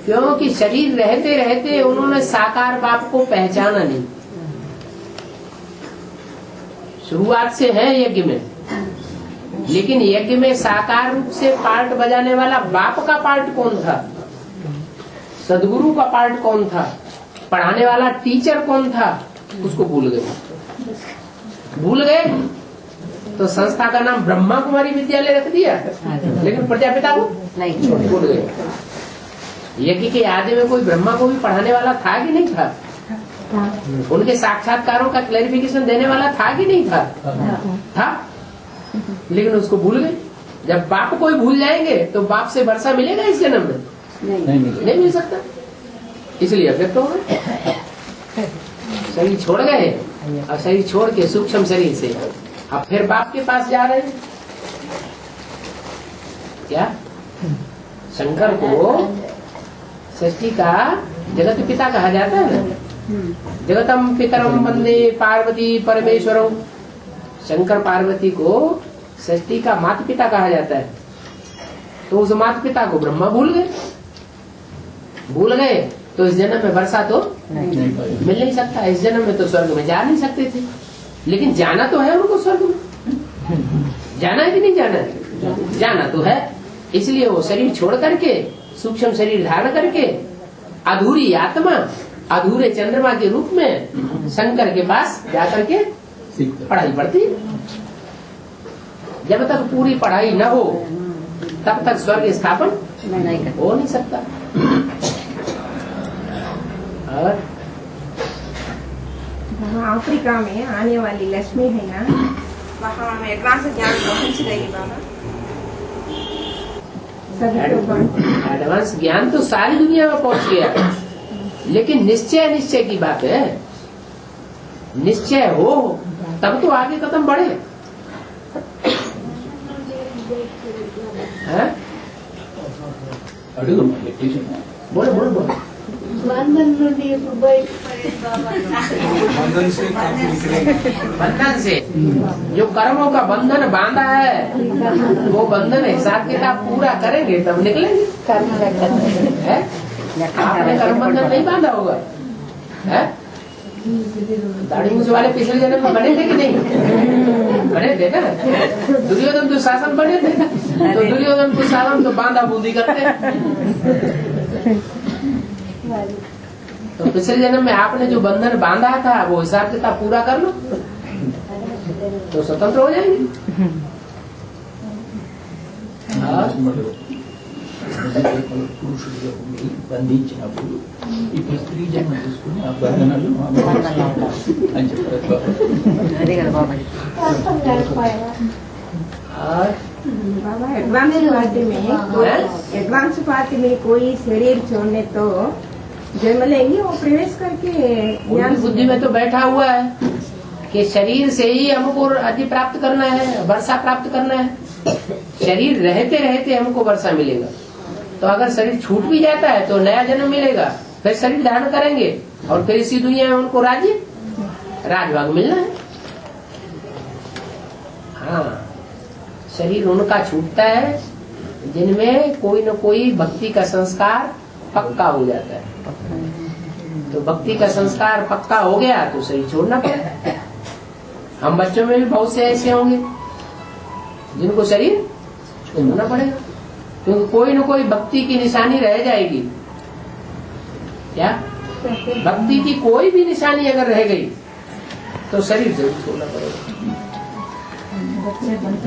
क्योंकि शरीर रहते रहते उन्होंने साकार बाप को पहचाना नहीं। शुरुआत से है यज्ञ में, लेकिन यज्ञ में साकार रूप से पार्ट बजाने वाला बाप का पार्ट कौन था? सदगुरु का पार्ट कौन था? पढ़ाने वाला टीचर कौन था? उसको भूल गए। तो संस्था का नाम ब्रह्मा कुमारी विद्यालय रख दिया, लेकिन प्रजापिता को नहीं भूल गए। यज्ञ के आदि में कोई ब्रह्मा को भी पढ़ाने वाला था कि नहीं था? उनके साक्षात्कारों का क्लैरिफिकेशन देने वाला था कि नहीं था? था, लेकिन उसको भूल गए। जब बाप को ही भूल जाएंगे तो बाप से वर्षा मिलेगा इस जन्म में? नहीं मिल सकता। इसलिए अफेक्ट हो गए, शरीर छोड़ गए और शरीर छोड़ के सूक्ष्म शरीर से अब फिर बाप के पास जा रहे हैं। क्या शंकर को सृष्टि का जगत पिता कहा जाता है ना? जगतम पितरम वंदे पार्वती परमेश्वरम। शंकर पार्वती को सृष्टि का माता पिता कहा जाता है। तो उस माता पिता को ब्रह्मा भूल गए तो इस जन्म में वर्षा तो मिल नहीं सकता। इस जन्म में तो स्वर्ग में जा नहीं सकते थे, लेकिन जाना तो है उनको स्वर्ग में। जाना है कि नहीं जाना है? जाना तो है। इसलिए वो शरीर छोड़ करके सूक्ष्म शरीर धारण करके अधूरी आत्मा अधूरे चंद्रमा के रूप में शंकर के पास जाकर के पढ़ाई पढ़ती। जब तक पूरी पढ़ाई न हो तब तक स्वर्ग स्थापन हो नहीं सकता। और वहाँ अफ्रीका में आने वाली लक्ष्मी है ना, वहाँ एडवांस ज्ञान पहुँच गई बाबा। एडवांस ज्ञान तो सारी दुनिया में पहुँच गया, लेकिन निश्चय की बात है। निश्चय हो तब तो आगे कदम बढ़े। बोलो बोलो बोलो। बंधन से जो कर्मों का बंधन बांधा है वो बंधन हिसाब किताब पूरा करेंगे तब निकलेंगे। आपने कर्म बंधन नहीं बांधा होगा है? दाढ़ी मूछ वाले पिछले जन्म में बने थे कि नहीं? बने थे ना। दुर्योधन दुशासन बने थे, तो दुर्योधन दुशासन तो बांधा बूंदी करते। तो पिछले जन्म में आपने जो बंधन बांधा था वो हिसाब किताब पूरा कर लो तो स्वतंत्र हो जाएंगे। बाबा एडवांस पार्टी में कोई शरीर छोड़ने तो जन्म लेंगे वो प्रवेश करके ज्ञान बुद्धि में तो बैठा हुआ है कि शरीर से ही हमको अति प्राप्त करना है, वर्षा प्राप्त करना है। शरीर रहते रहते हमको वर्षा मिलेगा। तो अगर शरीर छूट भी जाता है तो नया जन्म मिलेगा, फिर शरीर धारण करेंगे और फिर इसी दुनिया में उनको राजभाग मिलना है। हाँ, शरीर उनका छूटता है जिनमें कोई न कोई भक्ति का संस्कार पक्का हो जाता है। तो भक्ति का संस्कार पक्का हो गया तो शरीर छोड़ना पड़ेगा। हम बच्चों में भी बहुत से ऐसे होंगे जिनको शरीर छोड़ना पड़ेगा, क्योंकि कोई न कोई भक्ति की निशानी रह जाएगी। क्या भक्ति की कोई भी निशानी अगर रह गई तो शरीर जरूर छोड़ना पड़ेगा।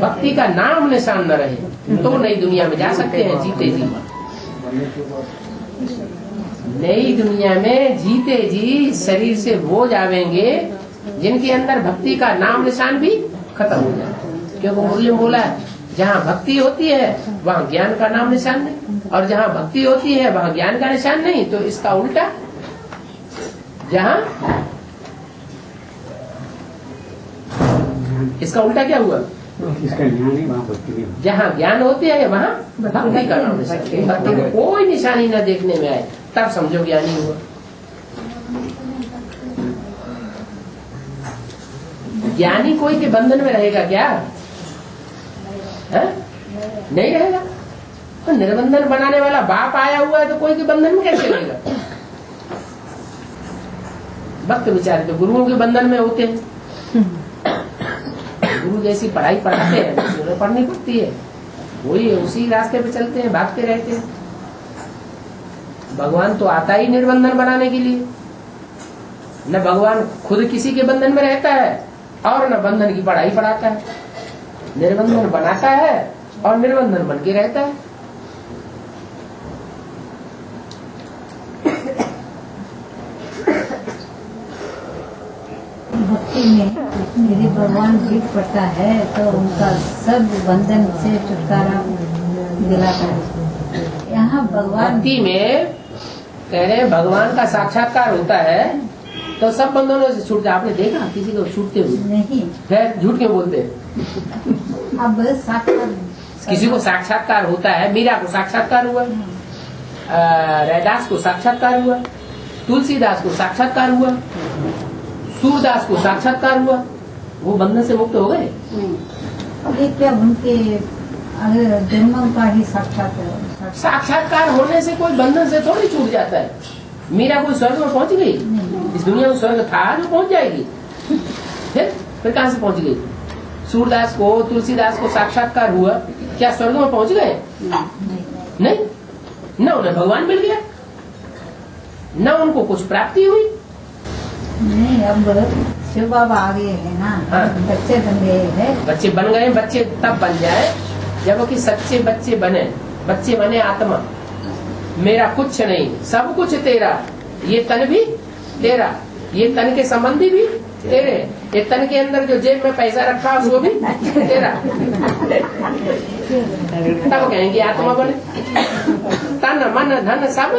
भक्ति का नाम निशान न रहे तो नई दुनिया में जा सकते हैं जीते जी। नई दुनिया में जीते जी शरीर से वो जावेंगे जिनके अंदर भक्ति का नाम निशान भी खत्म हो जाए। क्योंकि मुरली में बोला है जहाँ भक्ति होती है वहाँ ज्ञान का नाम निशान नहीं, और जहाँ भक्ति होती है वहाँ ज्ञान का निशान नहीं। तो इसका उल्टा, जहाँ इसका उल्टा क्या हुआ? जहाँ ज्ञान होती है वहाँ भक्ति का नाम निशान। भक्ति को कोई निशानी न देखने में आए तब समझो ज्ञानी हुआ। ज्ञानी कोई के बंधन में रहेगा क्या? है? नहीं रहेगा। तो निर्बंधन बनाने वाला बाप आया हुआ है तो कोई के बंधन में कैसे रहेगा? भक्त बेचारे तो गुरुओं के बंधन में होते हैं। गुरु जैसी पढ़ाई पढ़ाते हैं वैसे उन्हें पढ़नी पड़ती है, वही उसी रास्ते पे चलते हैं, भागते रहते हैं। भगवान तो आता ही निर्बंधन बनाने के लिए। न भगवान खुद किसी के बंधन में रहता है और न बंधन की पढ़ाई पढ़ाता है। निर्बंधन बनाता है और निर्बंधन बन के रहता है। भक्ति में यदि भगवान जीत पड़ता है तो उनका सब बंधन से छुटकारा दिलाता है। यहाँ भगवान भक्ति में कह रहे भगवान का साक्षात्कार होता है तो सब बंधनों से छूट जाए। आपने देखा किसी को छूटते हुए? नहीं। फिर झूठ क्यों बोलते हैं? अब किसी को साक्षात्कार होता है। मीरा को साक्षात्कार हुआ, रैदास को साक्षात्कार हुआ, तुलसीदास को साक्षात्कार हुआ, सूरदास को साक्षात्कार हुआ। वो बंधन से मुक्त हो गए। ये क्या उनके जन्मों का ही साक्षात्कार? साक्षात्कार होने से कोई बंधन से थोड़ी छूट जाता है। मीरा कोई स्वर्ग में पहुंच गई? इस दुनिया में स्वर्ग था जो पहुंच जाएगी? फिर कहाँ से पहुंच गई? सूरदास को, तुलसीदास को साक्षात्कार हुआ, क्या स्वर्ग में पहुंच गए? नहीं, न उन्हें भगवान मिल गया, न उनको कुछ प्राप्ति हुई। नहीं, अब शिव बाबा आ गए है ना। हाँ। बच्चे बन गए हैं। बच्चे बन गए, बच्चे तब बन जाए जब कि सच्चे बच्चे बने। बच्चे बने आत्मा, मेरा कुछ नहीं, सब कुछ तेरा, ये तन भी तेरा, ये तन के संबंधी भी तेरे, ये तन के अंदर जो जेब में पैसा रखा है वो भी तेरा। तब कहेंगे आत्मा बने। तन मन धन सब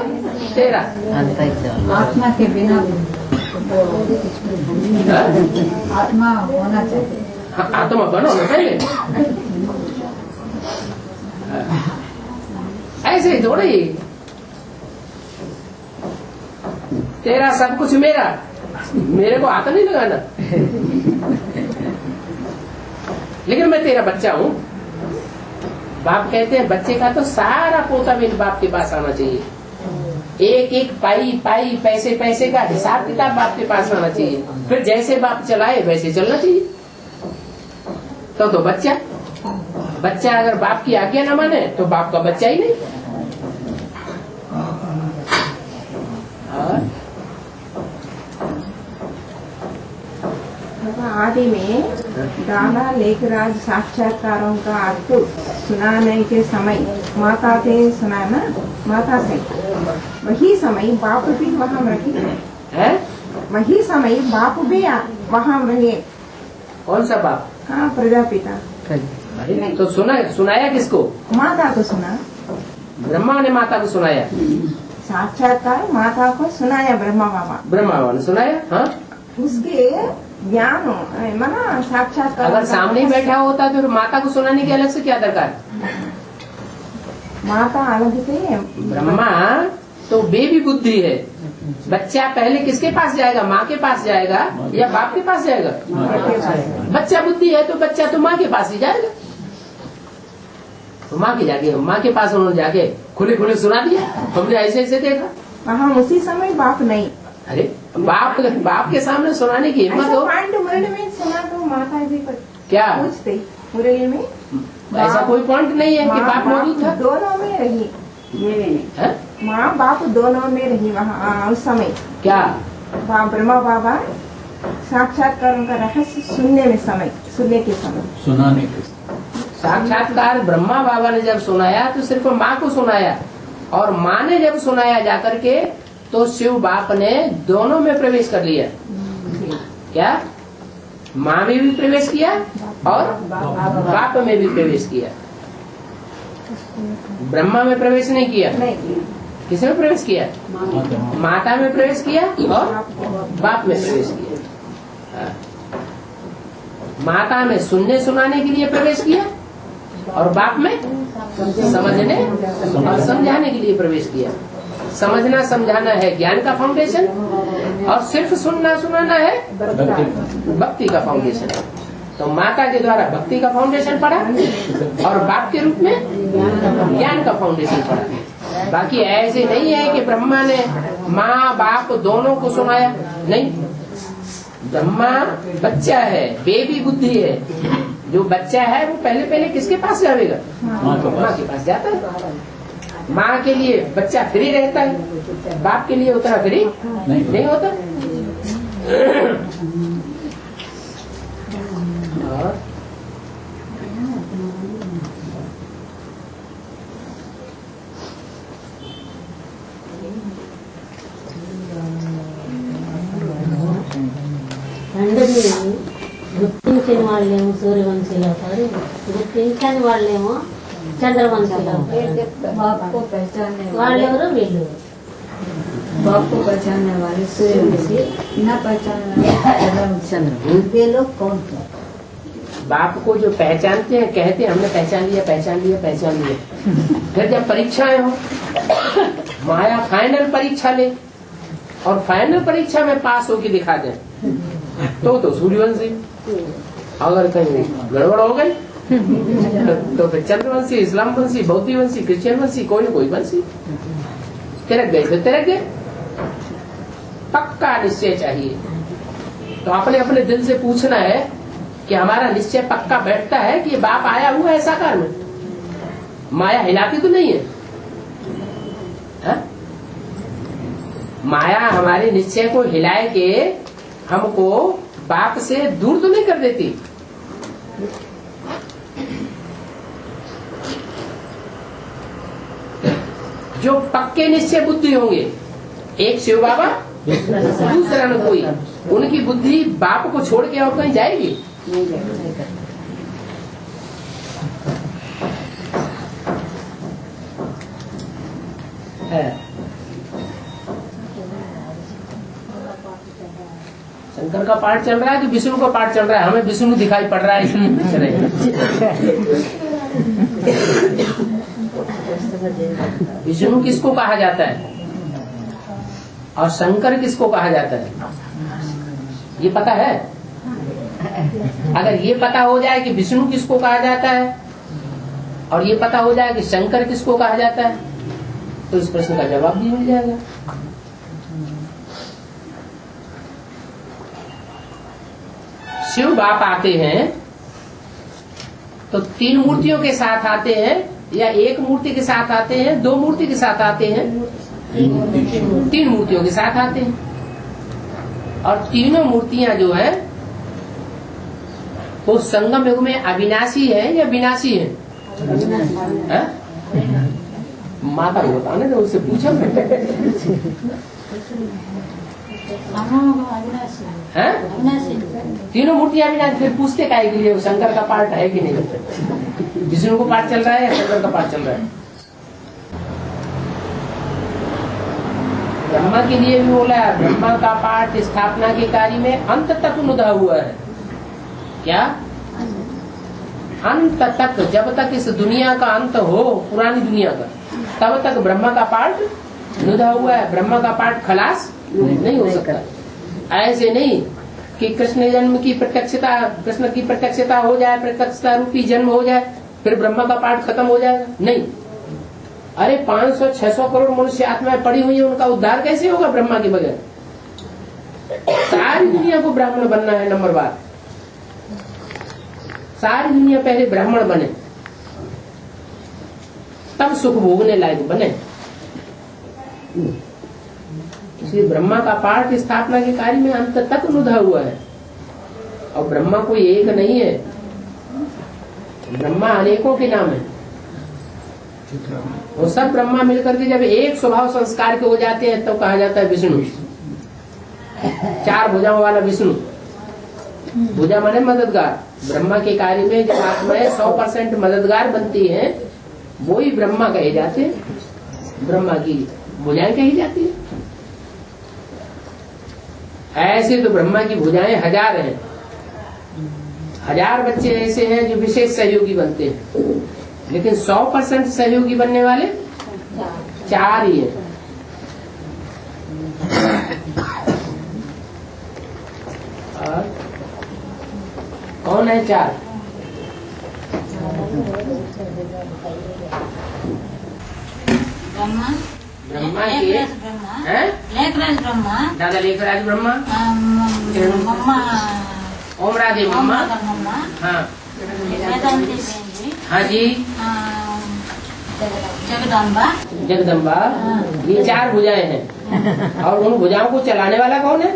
तेरा। आत्मा के बिना आत्मा होना चाहिए। आत्मा बनो ना पहले, ऐसे ही थोड़ी तेरा सब कुछ मेरा, मेरे को हाथ नहीं लगाना। लेकिन मैं तेरा बच्चा हूँ। बाप कहते हैं बच्चे का तो सारा पोता भी बाप के पास आना चाहिए। एक एक पाई पाई, पैसे पैसे का हिसाब किताब बाप के पास आना चाहिए। फिर जैसे बाप चलाए वैसे चलना चाहिए। तो बच्चा अगर बाप की आज्ञा न माने तो बाप का बच्चा ही नहीं। आदि में दादा लेखराज साक्षात्कारों का अर्थ सुनाने के समय माता से सुनाना, माता से वही समय बाप भी वहाँ रहे, वही समय बाप भी वहाँ रहे। कौन सा बाप? हाँ, प्रजापिता। तो सुनाया किसको? माता को सुना, ब्रह्मा ने माता को सुनाया। साक्षात्कार माता को सुनाया ब्रह्मा बाबा ने सुनाया। हाँ, उसके ज्ञान माना साक्षात्कार। अगर सामने ही बैठा होता तो माता को सुनाने की अलग से क्या दरकार? माता अलग से, ब्रह्मा तो बेबी बुद्धि है। बच्चा पहले किसके पास जाएगा? माँ के पास जाएगा या बाप के पास जाएगा? बच्चा बुद्धि है तो बच्चा तो माँ के पास ही जाएगा। तो माँ के पास उन्होंने जाके खुले खुले सुना दिया, हमने ऐसे ऐसे देखा। वहाँ उसी समय बाप नहीं। अरे बाप के सामने सुनाने की हिम्मत हो। मुरली में सुना तो माता जी को क्या पूछते मुरली में? ऐसा कोई पॉइंट नहीं है कि बाप मौजूद था। दोनों में रही, माँ बाप दोनों में रही वहाँ उस समय। क्या ब्रह्मा बाबा साक्षात्कार का रहस्य सुनने के समय साक्षात्कार ब्रह्मा बाबा ने जब सुनाया तो सिर्फ माँ को सुनाया, और माँ ने जब सुनाया जाकर के तो शिव बाप ने दोनों में प्रवेश कर लिया। क्या? माँ में भी प्रवेश किया और बाप में भी प्रवेश किया। ब्रह्मा में प्रवेश नहीं किया। किसमें प्रवेश किया? माता में प्रवेश किया और बाप में प्रवेश किया। माता में सुनने सुनाने के लिए प्रवेश किया और बाप में समझने और समझाने के लिए प्रवेश किया। समझना समझाना है ज्ञान का फाउंडेशन, और सिर्फ सुनना सुनाना है भक्ति का फाउंडेशन। तो माता के द्वारा भक्ति का फाउंडेशन पड़ा और बाप के रूप में ज्ञान का फाउंडेशन पड़ा। बाकी ऐसे नहीं है कि ब्रह्मा ने माँ बाप दोनों को सुनाया, नहीं। ब्रह्मा बच्चा है, बेबी बुद्धि है। जो बच्चा है वो पहले किसके पास जाएगा? माँ के पास जाता है। माँ के लिए बच्चा फ्री रहता है, बाप के लिए उतना फ्री नहीं होता। గుర్తించిన వాళ్ళేమో సూర్యవంశీలు అవుతారు, గుర్తించని వాళ్ళేమో చంద్రవంశీలు అవుతారు. వాళ్ళెవరు? వీళ్ళు बाप को पहचानने वाले सूर्यवंशी, न पहचानने वाले चंद्र। वे लोग कौन थे? बाप को जो पहचानते हैं कहते हैं हमने पहचान लिया। फिर जब परीक्षाएं हो, माया फाइनल परीक्षा ले और फाइनल परीक्षा में पास होके दिखा दे तो सूर्यवंशी। अगर कहीं गड़बड़ हो गई तो फिर चंद्रवंशी, इस्लाम वंशी, बौद्ध वंशी, क्रिश्चियन वंशी, कोई न कोई वंशी। तिरक गए तो तिरक गए। पक्का निश्चय चाहिए। तो अपने अपने दिल से पूछना है कि हमारा निश्चय पक्का बैठता है कि ये बाप आया हुआ है साकार में, माया हिलाती तो नहीं है, माया हमारे निश्चय को हिलाए के हमको बाप से दूर तो नहीं कर देती। जो पक्के निश्चय बुद्धि होंगे, एक शिव बाबा दूसरा न कोई, उनकी बुद्धि बाप को छोड़ के और कहीं जाएगी? शंकर का पाठ चल रहा है कि विष्णु का पाठ चल रहा है? हमें विष्णु दिखाई पड़ रहा है इसलिए पूछ रहे हैं। विष्णु किसको कहा जाता है और शंकर किसको कहा जाता है, ये पता है? अगर ये पता हो जाए कि विष्णु किसको कहा जाता है और ये पता हो जाए कि शंकर किसको कहा जाता है, तो इस प्रश्न का जवाब भी मिल जाएगा। शिव बाप आते हैं तो 3 मूर्तियों के साथ आते हैं या एक मूर्ति के साथ आते हैं, 2 मूर्ति के साथ आते हैं? 3 मूर्तियों के साथ आते हैं। और तीनों मूर्तियां जो है वो संगम युग में अविनाशी है या विनाशी है? माता को बताने तो उससे पूछा तीनों मूर्तियां अविनाशी, फिर पूछते काहे के लिए शंकर का पार्ट है कि नहीं, विष्णु को पाठ चल रहा है या शंकर का पाठ चल रहा है? ब्रह्मा के लिए भी बोला, ब्रह्मा का पाठ स्थापना के कार्य में अंत तक नुदा हुआ है। क्या अंत तक? जब तक इस दुनिया का अंत हो, पुरानी दुनिया का, तब तक ब्रह्मा का पाठ नुदा हुआ है। ब्रह्मा का पाठ खलास नहीं हो सकता। ऐसे नहीं कि कृष्ण जन्म की प्रत्यक्षता, कृष्ण की प्रत्यक्षता हो जाए, प्रत्यक्षता रूपी जन्म हो जाए, फिर ब्रह्मा का पाठ खत्म हो जाएगा, नहीं। अरे 500-600 करोड़ मनुष्य आत्माएं पड़ी हुई है, उनका उद्धार कैसे होगा ब्रह्मा के बगैर? सारी दुनिया को ब्राह्मण बनना है। नंबर बात, सारी दुनिया पहले ब्राह्मण बने, तब सुख भोगने लायक बने। इसलिए ब्रह्मा का पाठ स्थापना के कार्य में अंत तक नुदा हुआ है। और ब्रह्मा कोई एक नहीं है, ब्रह्मा अनेकों के नाम है। वो सब ब्रह्मा मिलकर के जब एक स्वभाव संस्कार के हो जाते हैं, तब तो कहा जाता है विष्णु। 4 भुजाओं वाला विष्णु। भुजा माने मददगार। ब्रह्मा के कार्य में जब आत्माएं 100% मददगार बनती हैं, वो ही ब्रह्मा कहे जाते हैं, ब्रह्मा की भुजाएं कही जाती है। ऐसे तो ब्रह्मा की भुजाएं 1000 हैं। 1000 बच्चे ऐसे हैं जो विशेष सहयोगी बनते हैं, लेकिन 100% सहयोगी बनने वाले 4 ही हैं। और कौन है 4? ब्रह्मा, ब्रह्मा के लेखराज ब्रह्मा, दादा लेखराज ब्रह्मा, मम्मा ओम राधे मम्मा, हाँ वेदांती जी, हाँ जी, जगदम्बा, जगदम्बा, ये 4 भुजाएं हैं। और उन भुजाओं को चलाने वाला कौन है?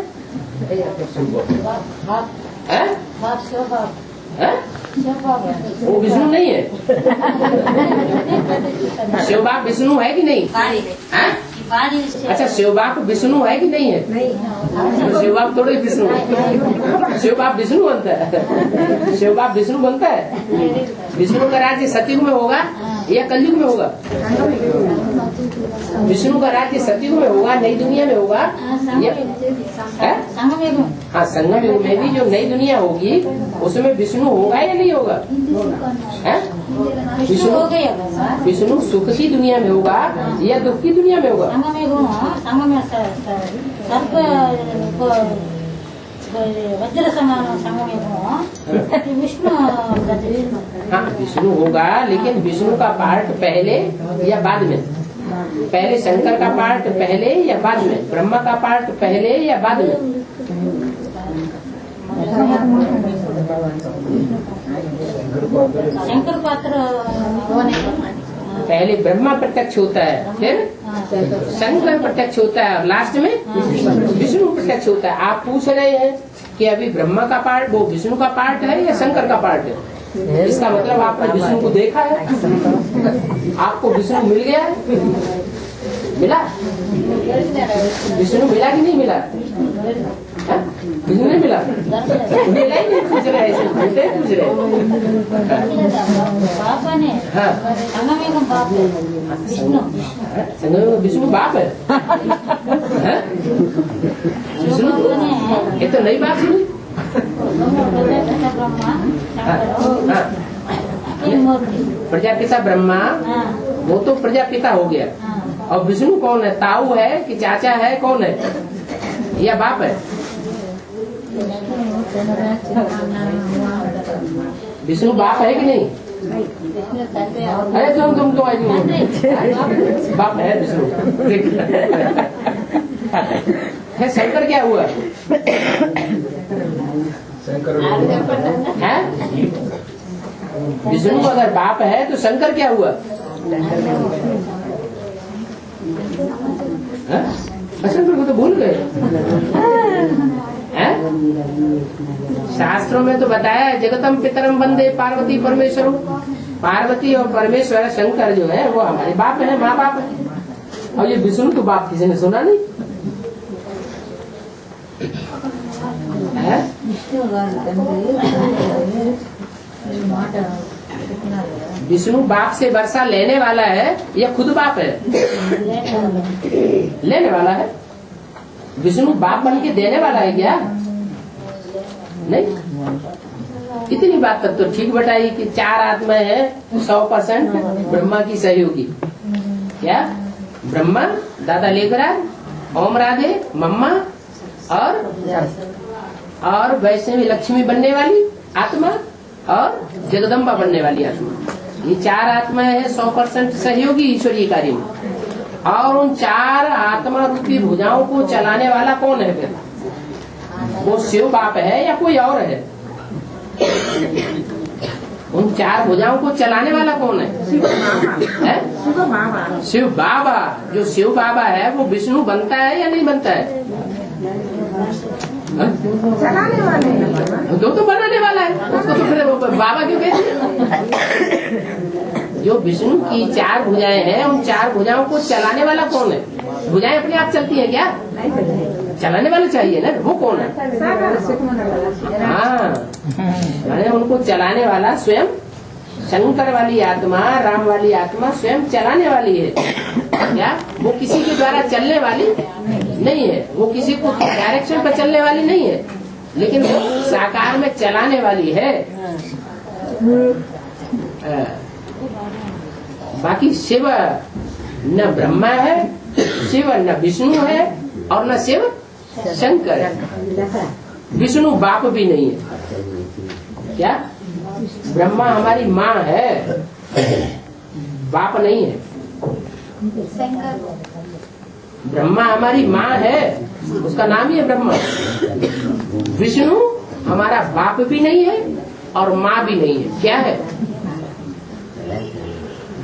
वो विष्णु नहीं है? शिवबाप विष्णु है कि नहीं? अच्छा, शिवबाप विष्णु है कि नहीं है? तो शिवबाप थोड़े विष्णु है। शिवबाप विष्णु बनता है। शिवबाप विष्णु बनता है। विष्णु का राज्य सतयुग में होगा या कलयुग में होगा? विष्णु का राज्य सतयुग में होगा, नई दुनिया में होगा या हाँ, संगम युग में भी जो नई दुनिया होगी उसमें विष्णु होगा या नहीं होगा? विष्णु सुख की दुनिया में होगा या दुख की दुनिया में होगा? वज्र समान विष्णु, हाँ विष्णु होगा, लेकिन विष्णु का पार्ट पहले या बाद में? पहले शंकर का पार्ट पहले या बाद में? ब्रह्मा का पार्ट पहले या बाद में? शंकर पात्र पहले ब्रह्मा प्रत्यक्ष होता है, फिर शंकर प्रत्यक्ष होता है और लास्ट में विष्णु प्रत्यक्ष होता है। आप पूछ रहे हैं कि अभी ब्रह्मा का पार्ट वो विष्णु का पार्ट है या शंकर का पार्ट है? इसका मतलब आपने विष्णु को देखा है, आपको विष्णु मिल गया है, मिला विष्णु मिला कि नहीं मिला? विष्णु नहीं मिला, मिला ही नहीं। पूछ रहे हैं, पूछ रहे विष्णु बाप है। विष्णु ये तो नई बात सुनी। प्रजापिता ब्रह्मा वो तो प्रजापिता हो गया, और विष्णु कौन है? ताऊ है कि चाचा है, कौन है या बाप है? विष्णु बाप है कि नहीं? अरे तुम तो बाप है विष्णु। शंकर क्या हुआ? है विष्णु अगर बाप है तो शंकर क्या हुआ? शंकर को तो भूल गए। शास्त्रों में तो बताया है, जगतम पितरम वंदे पार्वती परमेश्वर। पार्वती और परमेश्वर शंकर जो है वो हमारे बाप है, माँ बाप है। और ये विष्णु तो बाप किसी ने सुना नहीं है? विष्णु बाप से वर्षा लेने वाला है या खुद बाप है? लेने वाला है। विष्णु बाप बन के देने वाला है क्या? नहीं। इतनी बात तक तो ठीक बताई कि 4 आत्माएं हैं 100% ब्रह्मा की सहयोगी। क्या? ब्रह्मा, दादा लेखराज, ओम राधे, मम्मा और वैष्णवी लक्ष्मी बनने वाली आत्मा और जगदम्बा बनने वाली आत्मा। ये 4 आत्माएं हैं 100% सहयोगी ईश्वरीय कार्य में। और उन 4 आत्मा रूपी भुजाओं को चलाने वाला कौन है फिर? वो शिव बाप है या कोई और है? उन 4 भुजाओं को चलाने वाला कौन है? शिव बाबा। जो शिव बाबा है वो विष्णु बनता है या नहीं बनता है? चलाने वाले हैं। तो बनाने वाला है, उसको तो फिर बाबा क्यों कहते हैं? जो विष्णु की 4 भुजाएं हैं, उन 4 भुजाओं को चलाने वाला कौन है? भुजाएं अपने आप चलती हैं क्या? चलाने वाला चाहिए ना, वो कौन है? हाँ, उनको चलाने वाला स्वयं शंकर वाली आत्मा, राम वाली आत्मा स्वयं चलाने वाली है क्या? वो किसी के द्वारा चलने वाली नहीं है, वो किसी को डायरेक्शन पर चलने वाली नहीं है, लेकिन वो साकार में चलाने वाली है। बाकी शिव न ब्रह्मा है, शिव न विष्णु है और न शिव शंकर है। विष्णु बाप भी नहीं है क्या? ब्रह्मा हमारी माँ है, बाप नहीं है। ब्रह्मा हमारी माँ है, उसका नाम ही है ब्रह्मा। विष्णु हमारा बाप भी नहीं है और माँ भी नहीं है। क्या है?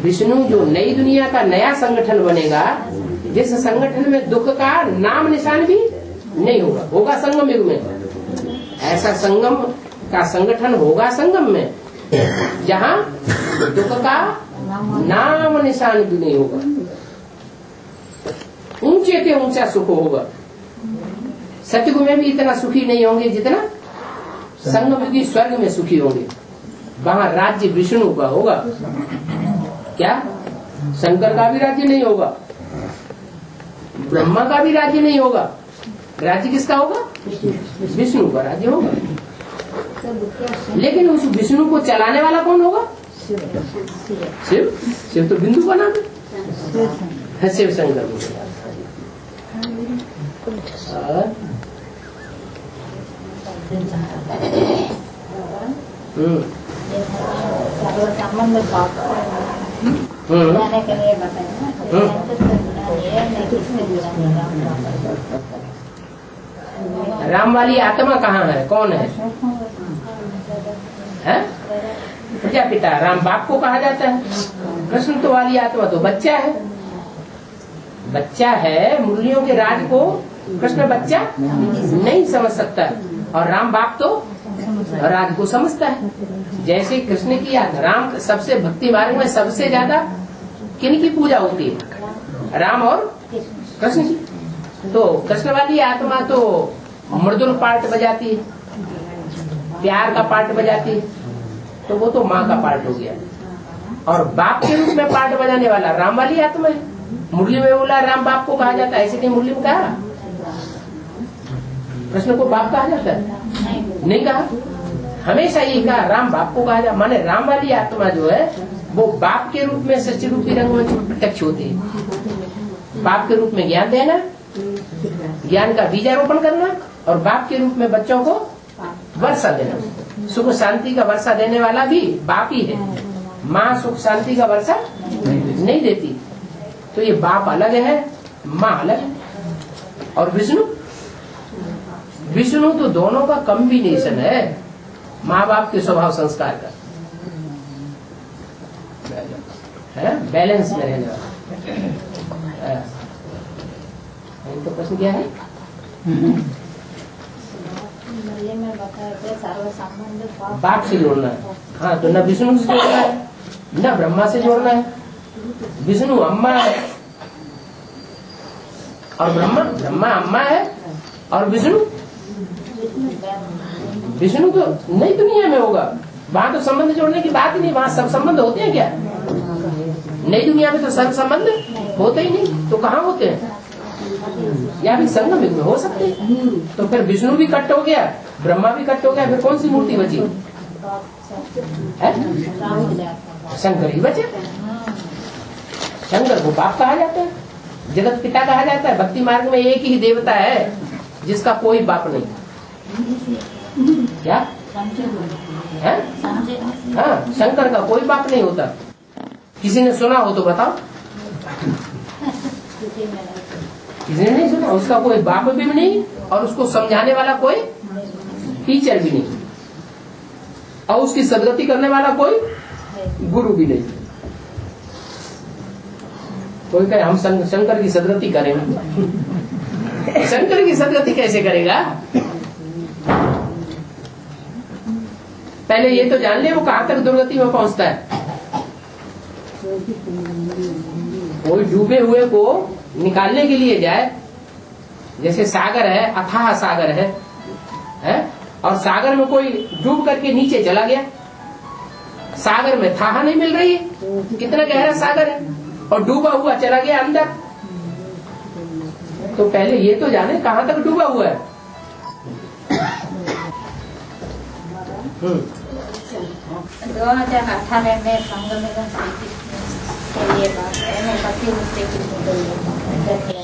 विष्णु जो नई दुनिया का नया संगठन बनेगा, जिस संगठन में दुख का नाम निशान भी नहीं होगा, होगा संगम युग में। ऐसा संगम का संगठन होगा संगम में, जहाँ दुख का नाम निशान भी नहीं होगा। ऊंचे के ऊंचा सुख होगा। सतयुग में भी इतना सुखी नहीं होंगे जितना संगम युगी स्वर्ग में सुखी होंगे। वहाँ राज्य विष्णु का होगा। क्या? शंकर का भी राज्य नहीं होगा, ब्रह्मा का भी राज्य नहीं होगा। राज्य किसका होगा? विष्णु का राज्य होगा। लेकिन उस विष्णु को चलाने वाला कौन होगा? शिव। शिव तो बिंदु का नाम है, शिव शंकर। जाने के लिए बताइए। राम वाली आत्मा कहाँ है, कौन है? प्रजापिता। राम बाप को कहा जाता है। कृष्ण तो वाली आत्मा तो बच्चा है, बच्चा है। मुरलियों के राज को कृष्ण बच्चा नहीं समझ सकता, और राम बाप तो राज को समझता है। जैसे कृष्ण की राम सबसे भक्ति मार्ग में सबसे ज्यादा किन की पूजा होती है? राम और कृष्ण की। तो कृष्ण वाली आत्मा तो मृदुल पार्ट बजाती है, प्यार का पार्ट बजाती है, तो वो तो माँ का पार्ट हो गया। और बाप के रूप में पार्ट बजाने वाला राम वाली आत्मा है। मुरली में बोला राम बाप को कहा जाता है, ऐसे नहीं मुरली में कहा कृष्ण को बाप कहा जाता है? नहीं कहा, हमेशा यही कहा राम बाप को कहा जाता। माने राम वाली आत्मा जो है वो बाप के रूप में सच्ची रूपी रंगमंच में प्रत्यक्ष होती है। बाप के रूप में ज्ञान देना, ज्ञान का बीजारोपण करना, और बाप के रूप में बच्चों को वर्षा देना। सुख शांति का वर्षा देने वाला भी बाप ही है। माँ सुख शांति का वर्षा नहीं देती। तो ये बाप अलग है, माँ अलग है। और विष्णु, विष्णु तो दोनों का कॉम्बिनेशन है, माँ बाप के स्वभाव संस्कार का है, बैलेंस में रहने वाला। तो प्रश्न क्या है? बाप से जोड़ना है। हाँ, तो न विष्णु से जोड़ना है न ब्रह्मा से जोड़ना है। विष्णु अम्मा है और ब्रह्मा अम्मा है, और विष्णु तो नई दुनिया में होगा। वहाँ तो संबंध जोड़ने की बात ही नहीं, वहाँ सब संबंध होते हैं क्या? नई दुनिया में तो सब संबंध होते ही नहीं, तो कहाँ होते हैं? या भी संगम युग में हो सकते हैं। तो फिर विष्णु भी कट हो गया, ब्रह्मा भी कट हो गया, फिर कौन सी मूर्ति बची है? शंकर ही बचे। शंकर को बाप कहा जाता है, जगत पिता कहा जाता है। भक्ति मार्ग में एक ही देवता है जिसका कोई बाप नहीं। क्या है? हाँ, शंकर का कोई बाप नहीं होता। किसी ने सुना हो तो बताओ। किसी ने नहीं सुना। उसका कोई बाप भी नहीं, और उसको समझाने वाला कोई टीचर भी नहीं, और उसकी सदगति करने वाला कोई गुरु भी नहीं। कोई कहे हम शंकर की सदगति करेंगे। शंकर की सदगति कैसे करेगा? पहले ये तो जान ले वो कहाँ तक दुर्गति में पहुंचता है। कोई डूबे हुए को निकालने के लिए जाए, जैसे सागर है, अथाह सागर है, और सागर में कोई डूब करके नीचे चला गया, सागर में थाह नहीं मिल रही है, कितना गहरा सागर है, और डूबा हुआ चला गया अंदर। तो पहले ये तो जाने कहाँ तक डूबा हुआ है। 2018 में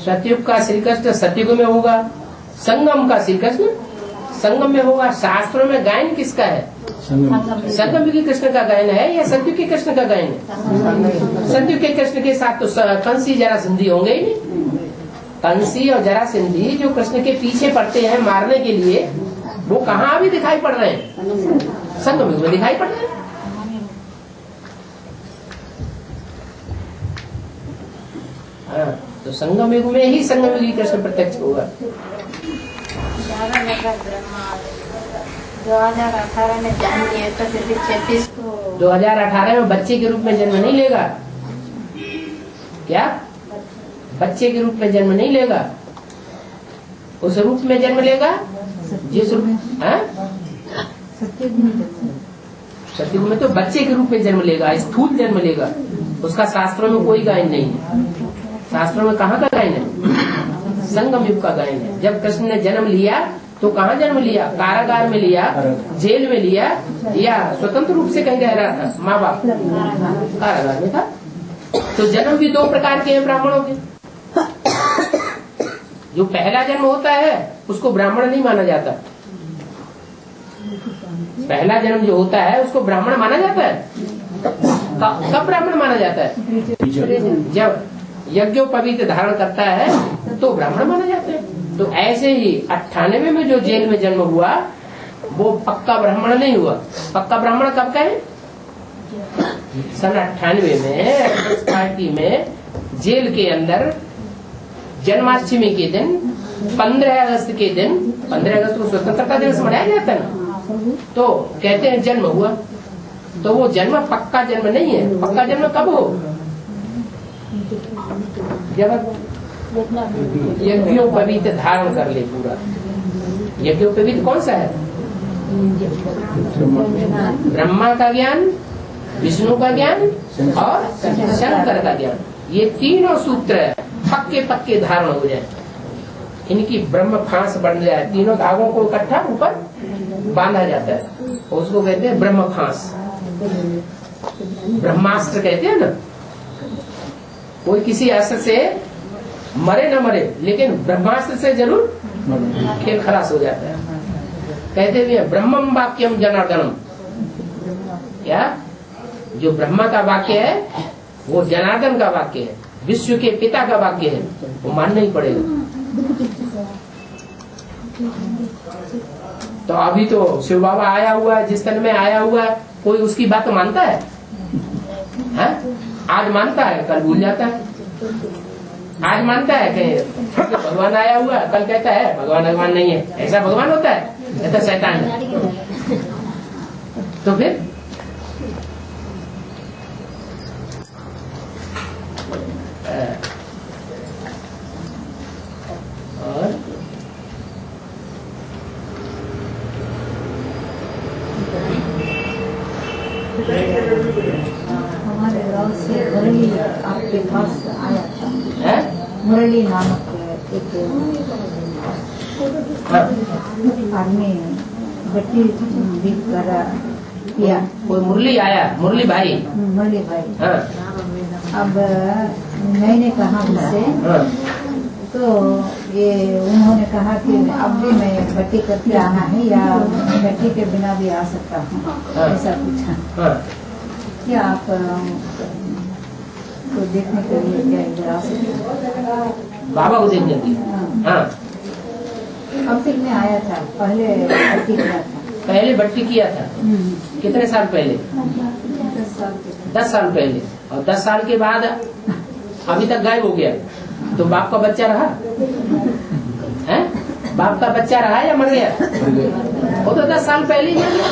सतयुग का श्री कृष्ण सतयुग में होगा, संगम का श्री कृष्ण संगम में होगा। शास्त्रों में गायन किसका है? संगम के कृष्ण का गायन है या सतयुग के कृष्ण का गायन है? सतयुग के कृष्ण के साथ तो कंसी जरासंधी होंगे ही नहीं। कंसी और जरासंधी जो कृष्ण के पीछे पड़ते हैं मारने के लिए, वो कहाँ अभी दिखाई पड़ रहे हैं? संगम में दिखाई पड़ रहे हैं। तो संगम युग में ही संगम युगी कृष्ण प्रत्यक्ष होगा। 2018 में जन्म लिया तो फिर भी 36 को 2018 में बच्चे के रूप में जन्म नहीं लेगा। क्या बच्चे के रूप में जन्म नहीं लेगा? उस रूप में जन्म लेगा जिस रूप सतयुग में तो बच्चे के रूप में जन्म लेगा, स्थूल जन्म लेगा। उसका शास्त्रों में कोई गायन नहीं है। शास्त्रों में कहाँ का गायन है? संगम युग का गायन है। जब कृष्ण ने जन्म लिया तो कहाँ जन्म लिया? कारागार में लिया, जेल में लिया, या स्वतंत्र रूप से कहीं रह रहा था? माँ बाप कारागार में था। तो जन्म भी 2 प्रकार के हैं ब्राह्मणों के। जो पहला जन्म होता है उसको ब्राह्मण नहीं माना जाता। पहला जन्म जो होता है उसको ब्राह्मण माना जाता है। कब ब्राह्मण माना जाता है? जब यज्ञोपवीत धारण करता है तो ब्राह्मण माना जाता है। तो ऐसे ही 98 में जो जेल में जन्म हुआ वो पक्का ब्राह्मण नहीं हुआ। पक्का ब्राह्मण कब का है? सन 98 में पार्टी में जेल के अंदर जन्माष्टमी के दिन 15 अगस्त के दिन, 15 अगस्त को स्वतंत्रता दिवस मनाया जाता है ना, तो कहते हैं जन्म हुआ। तो वो जन्म पक्का जन्म नहीं है। पक्का जन्म कब हो? जब यज्ञोपवीत धारण कर ले पूरा। यज्ञोपवीत कौन सा है? ब्रह्मा का ज्ञान, विष्णु का ज्ञान और शंकर का ज्ञान, ये तीनों सूत्र पक्के पक्के धारण हो जाए, इनकी ब्रह्म फांस बन जाए। तीनों धागों को इकट्ठा ऊपर बांधा जाता है, उसको कहते हैं ब्रह्म फांस। ब्रह्मास्त्र कहते हैं ना। कोई किसी अस्त्र से मरे न मरे, लेकिन ब्रह्मास्त्र से जरूर खेल खलास हो जाता है। कहते भी है ब्रह्मम वाक्यम जनार्दनम। क्या? जो ब्रह्मा का वाक्य है वो जनार्दन का वाक्य है, विश्व के पिता का वाक्य है, वो मानना ही पड़ेगा। तो अभी तो शिव बाबा आया हुआ है, जिस तन में आया हुआ है, कोई उसकी बात मानता है? आज मानता है, कल भूल जाता है। आज मानता है कि भगवान आया हुआ है, कल कहता है भगवान नहीं है। ऐसा भगवान होता है? ऐसा शैतान है। तो फिर और हमारे गांव से मुरली आपके पास आया था। मुरली नामक एक आदमी गट्टी बीत कर किया। कोई मुरली आया? मुरली भाई? मुरली भाई। हाँ। अब मैंने कहा उससे, तो ये उन्होंने कहा कि अब भी मैं गट्टी करके आना है या गट्टी के बिना भी आ सकता हूँ, ऐसा पूछा। क्या आप तो देखने के लिए क्या इधर आ सकते? बाबा को देखने के लिए? हाँ। अब तक मैं आया था, पहले भट्टी किया था। पहले भट्टी किया था? कितने साल पहले? 10 साल पहले। और 10 साल के बाद अभी तक गायब हो गया। तो बाप का बच्चा रहा है? बाप का बच्चा रहा या मर गया? वो तो 10 साल पहले ही मर गया।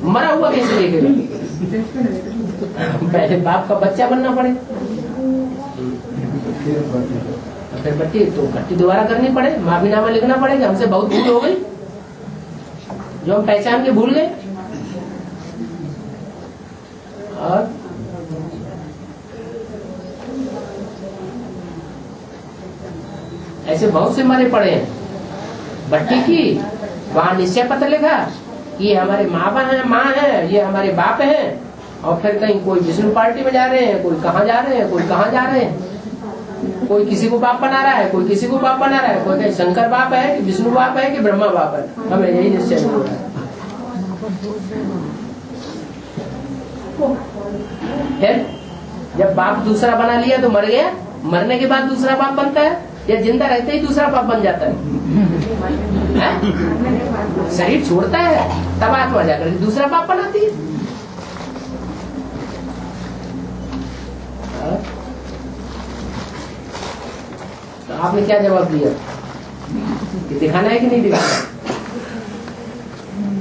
मरा हुआ कैसे देखेगा? पहले बाप का बच्चा बनना पड़े, फिर भट्टी तो भट्टी दोबारा करनी पड़े, माफीनामा लिखना पड़ेगा। हमसे बहुत भूल हो गई जो हम पहचान के भूल गए। और ऐसे बहुत से मरे पड़े हैं। भट्टी की वहां निश्चय पत्र लिखा कि ये हमारे माँ है, ये हमारे बाप हैं। और फिर कहीं कोई विष्णु पार्टी में जा रहे हैं, कोई कहाँ जा रहे हैं, कोई कहाँ जा रहे हैं। कोई किसी को बाप बना रहा है, कोई किसी को बाप बना रहा है। कोई कहीं शंकर बाप है कि विष्णु बाप है कि ब्रह्मा बाप है। हमें यही निश्चय नहीं हो रहा है। फिर जब बाप दूसरा बना लिया तो मर गया। मरने के बाद दूसरा बाप बनता है या जिंदा रहते ही दूसरा बाप बन जाता है? शरीर छोड़ता है तब आत्मा जाकर दूसरा बाप बनाती है। तो आपने क्या जवाब दिया कि दिखाना है कि नहीं दिखाना?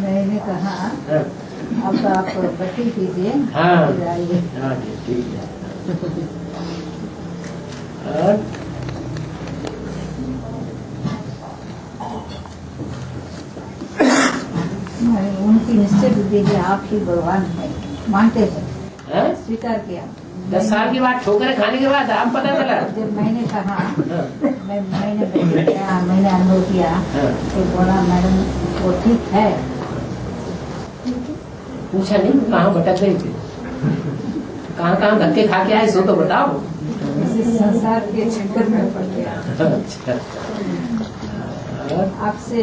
मैंने कहा अब आप भट्टी कीजिए। हाँ ठीक है। और उनकी निश्चय बुद्धि है, आप ही भगवान है, मानते हैं, स्वीकार किया। 10 साल की बात ठोकरें खाने के बाद आप पता चला? जब मैंने कहा मैंने अनुभव किया तो बोला मैडम वो ठीक है। पूछा नहीं कहाँ भटक गई थी, कहाँ धक्के खा के आए, सो तो बताओ। संसार के चक्कर में पड़ गया। अच्छा। आपसे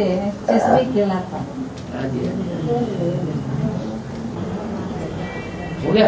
चस्बी खेला था। हो गया।